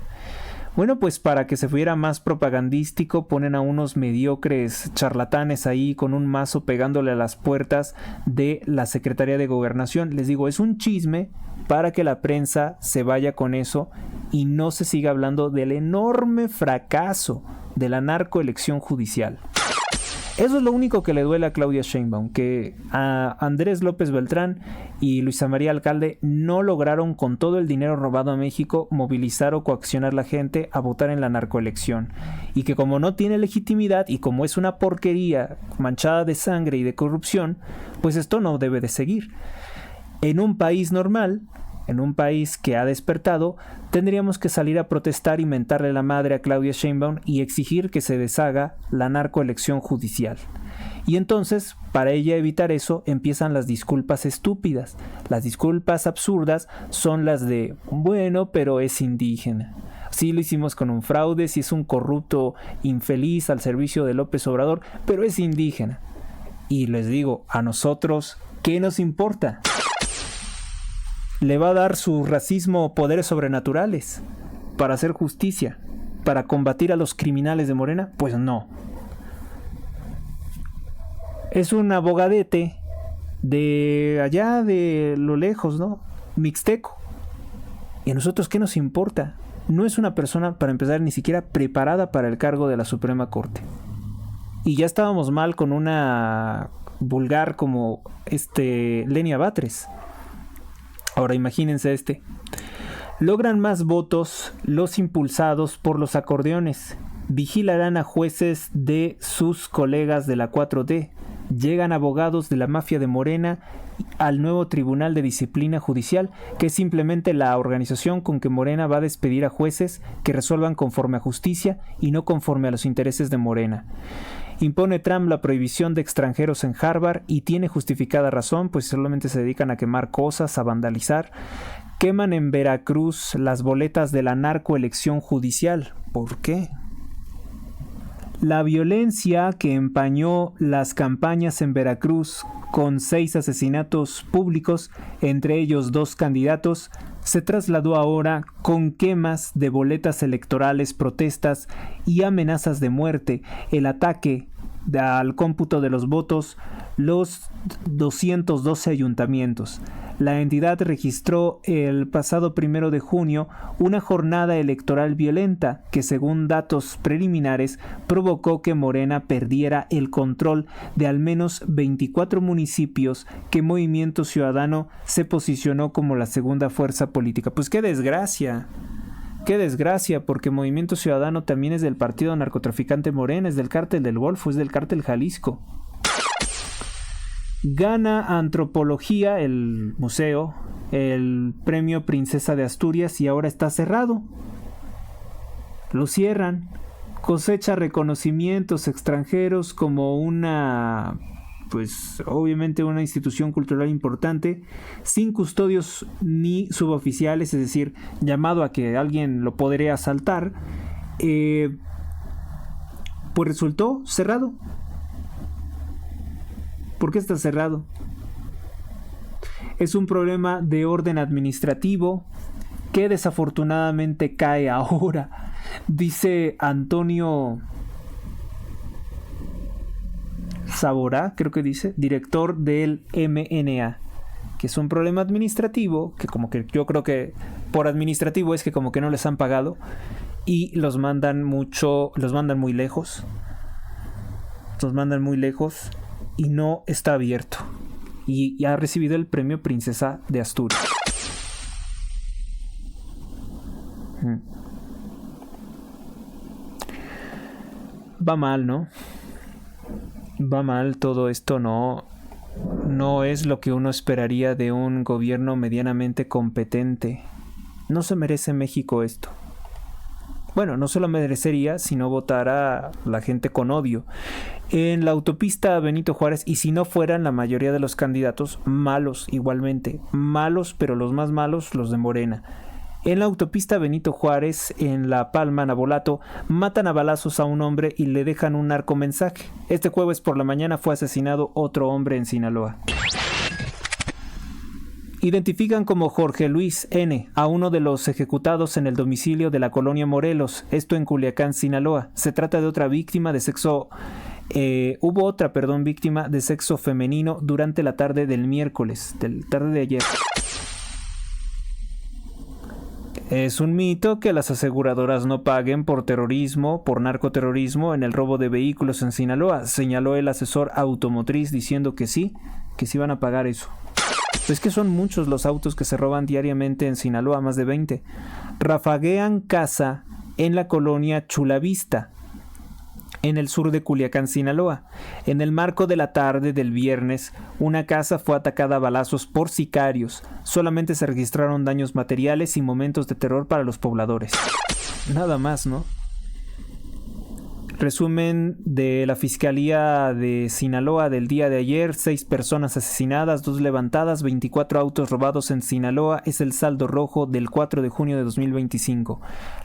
Bueno, pues para que se fuera más propagandístico, ponen a unos mediocres charlatanes ahí con un mazo pegándole a las puertas de la Secretaría de Gobernación. Les digo, es un chisme para que la prensa se vaya con eso y no se siga hablando del enorme fracaso de la narcoelección judicial. Eso es lo único que le duele a Claudia Sheinbaum, que a Andrés López Beltrán y Luisa María Alcalde no lograron con todo el dinero robado a México movilizar o coaccionar a la gente a votar en la narcoelección. Y que como no tiene legitimidad y como es una porquería manchada de sangre y de corrupción, pues esto no debe de seguir. En un país normal, en un país que ha despertado, tendríamos que salir a protestar y mentarle la madre a Claudia Sheinbaum y exigir que se deshaga la narcoelección judicial. Y entonces, para ella evitar eso, empiezan las disculpas estúpidas. Las disculpas absurdas son las de, bueno, pero es indígena. Sí lo hicimos con un fraude, sí es un corrupto infeliz al servicio de López Obrador, pero es indígena. Y les digo, a nosotros, ¿qué nos importa? ¿Le va a dar su racismo poderes sobrenaturales para hacer justicia, para combatir a los criminales de Morena? Pues no. Es un abogadete de allá de lo lejos, ¿no? Mixteco. ¿Y a nosotros qué nos importa? No es una persona, para empezar, ni siquiera preparada para el cargo de la Suprema Corte. Y ya estábamos mal con una vulgar como Lenia Batres. Ahora imagínense Logran más votos los impulsados por los acordeones. Vigilarán a jueces de sus colegas de la 4T. Llegan abogados de la mafia de Morena al nuevo Tribunal de Disciplina Judicial, que es simplemente la organización con que Morena va a despedir a jueces que resuelvan conforme a justicia y no conforme a los intereses de Morena. Impone Trump la prohibición de extranjeros en Harvard y tiene justificada razón, pues solamente se dedican a quemar cosas, a vandalizar. Queman en Veracruz las boletas de la narcoelección judicial. ¿Por qué? La violencia que empañó las campañas en Veracruz con 6 asesinatos públicos, entre ellos 2 candidatos, se trasladó ahora con quemas de boletas electorales, protestas y amenazas de muerte, el ataque al cómputo de los votos, los 212 ayuntamientos. La entidad registró el pasado 1 de junio una jornada electoral violenta que, según datos preliminares, provocó que Morena perdiera el control de al menos 24 municipios que Movimiento Ciudadano se posicionó como la segunda fuerza política. Pues qué desgracia. Qué desgracia, porque Movimiento Ciudadano también es del partido narcotraficante Morena, es del cártel del Golfo, es del cártel Jalisco. Gana Antropología, el museo, el premio Princesa de Asturias y ahora está cerrado. Lo cierran. Cosecha reconocimientos extranjeros como una, pues obviamente una institución cultural importante, sin custodios ni suboficiales, es decir, llamado a que alguien lo podría asaltar, pues resultó cerrado. ¿Por qué está cerrado? Es un problema de orden administrativo que desafortunadamente cae ahora, dice Antonio Saborá, creo que dice, director del MNA, que es un problema administrativo, que como que yo creo que por administrativo es que como que no les han pagado, y los mandan muy lejos. Los mandan muy lejos y no está abierto. Y ha recibido el premio Princesa de Asturias. Va mal, ¿no? Va mal todo esto, no es lo que uno esperaría de un gobierno medianamente competente. No se merece México esto. Bueno, no se lo merecería si no votara la gente con odio. En la autopista Benito Juárez, y si no fueran la mayoría de los candidatos, malos igualmente, malos, pero los más malos, los de Morena. En la autopista Benito Juárez, en La Palma, Nabolato, matan a balazos a un hombre y le dejan un narcomensaje. Este jueves por la mañana fue asesinado otro hombre en Sinaloa. Identifican como Jorge Luis N. a uno de los ejecutados en el domicilio de la colonia Morelos, esto en Culiacán, Sinaloa. Se trata de otra víctima de sexo... Hubo otra víctima de sexo femenino durante la tarde del miércoles, tarde de ayer. Es un mito que las aseguradoras no paguen por narcoterrorismo en el robo de vehículos en Sinaloa, señaló el asesor automotriz diciendo que sí van a pagar eso. Es que son muchos los autos que se roban diariamente en Sinaloa, más de 20. Rafaguean casa en la colonia Chulavista, en el sur de Culiacán, Sinaloa. En el marco de la tarde del viernes, una casa fue atacada a balazos por sicarios. Solamente se registraron daños materiales y momentos de terror para los pobladores. Nada más, ¿no? Resumen de la Fiscalía de Sinaloa del día de ayer: 6 personas asesinadas, 2 levantadas, 24 autos robados en Sinaloa. Es el saldo rojo del 4 de junio de 2025.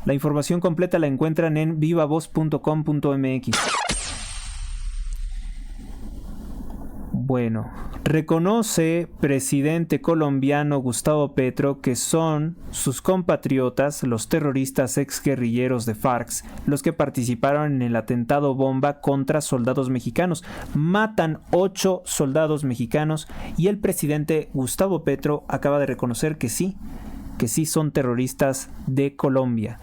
La información completa la encuentran en vivavoz.com.mx. Bueno, reconoce presidente colombiano Gustavo Petro que son sus compatriotas, los terroristas exguerrilleros de FARC, los que participaron en el atentado bomba contra soldados mexicanos. Matan 8 soldados mexicanos y el presidente Gustavo Petro acaba de reconocer que sí son terroristas de Colombia.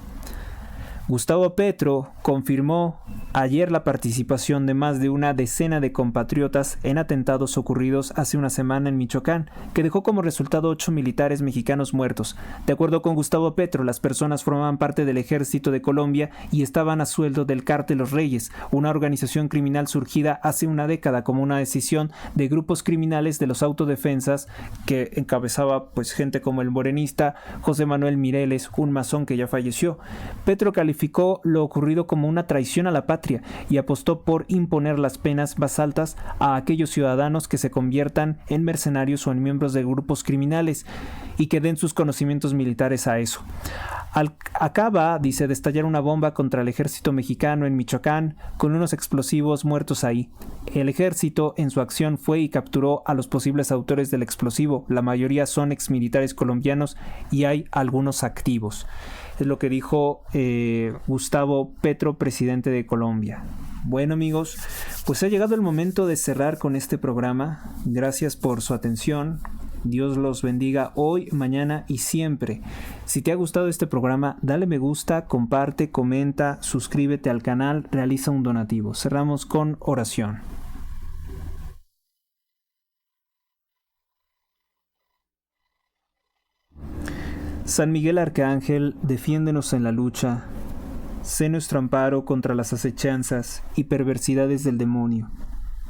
Gustavo Petro confirmó ayer la participación de más de una decena de compatriotas en atentados ocurridos hace una semana en Michoacán, que dejó como resultado 8 militares mexicanos muertos. De acuerdo con Gustavo Petro, las personas formaban parte del ejército de Colombia y estaban a sueldo del Cártel Los Reyes, una organización criminal surgida hace una década como una decisión de grupos criminales de los autodefensas que encabezaba gente como el morenista José Manuel Mireles, un masón que ya falleció. Petro calificó lo ocurrido como una traición a la patria y apostó por imponer las penas más altas a aquellos ciudadanos que se conviertan en mercenarios o en miembros de grupos criminales y que den sus conocimientos militares a eso. Acaba, dice, de estallar una bomba contra el ejército mexicano en Michoacán con unos explosivos muertos ahí. El ejército en su acción fue y capturó a los posibles autores del explosivo. La mayoría son exmilitares colombianos y hay algunos activos. Es lo que dijo Gustavo Petro, presidente de Colombia. Bueno, amigos, pues ha llegado el momento de cerrar con este programa. Gracias por su atención. Dios los bendiga hoy, mañana y siempre. Si te ha gustado este programa, dale me gusta, comparte, comenta, suscríbete al canal, realiza un donativo. Cerramos con oración. San Miguel Arcángel, defiéndenos en la lucha. Sé nuestro amparo contra las acechanzas y perversidades del demonio.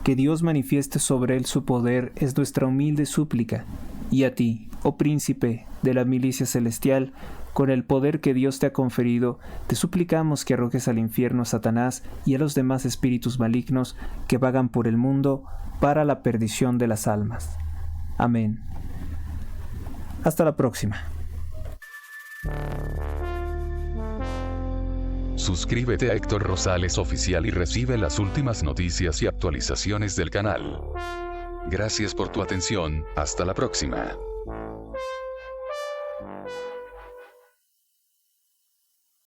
Que Dios manifieste sobre él su poder es nuestra humilde súplica. Y a ti, oh príncipe de la milicia celestial, con el poder que Dios te ha conferido, te suplicamos que arrojes al infierno a Satanás y a los demás espíritus malignos que vagan por el mundo para la perdición de las almas. Amén. Hasta la próxima. Suscríbete a Héctor Rosales Oficial y recibe las últimas noticias y actualizaciones del canal. Gracias por tu atención, hasta la próxima.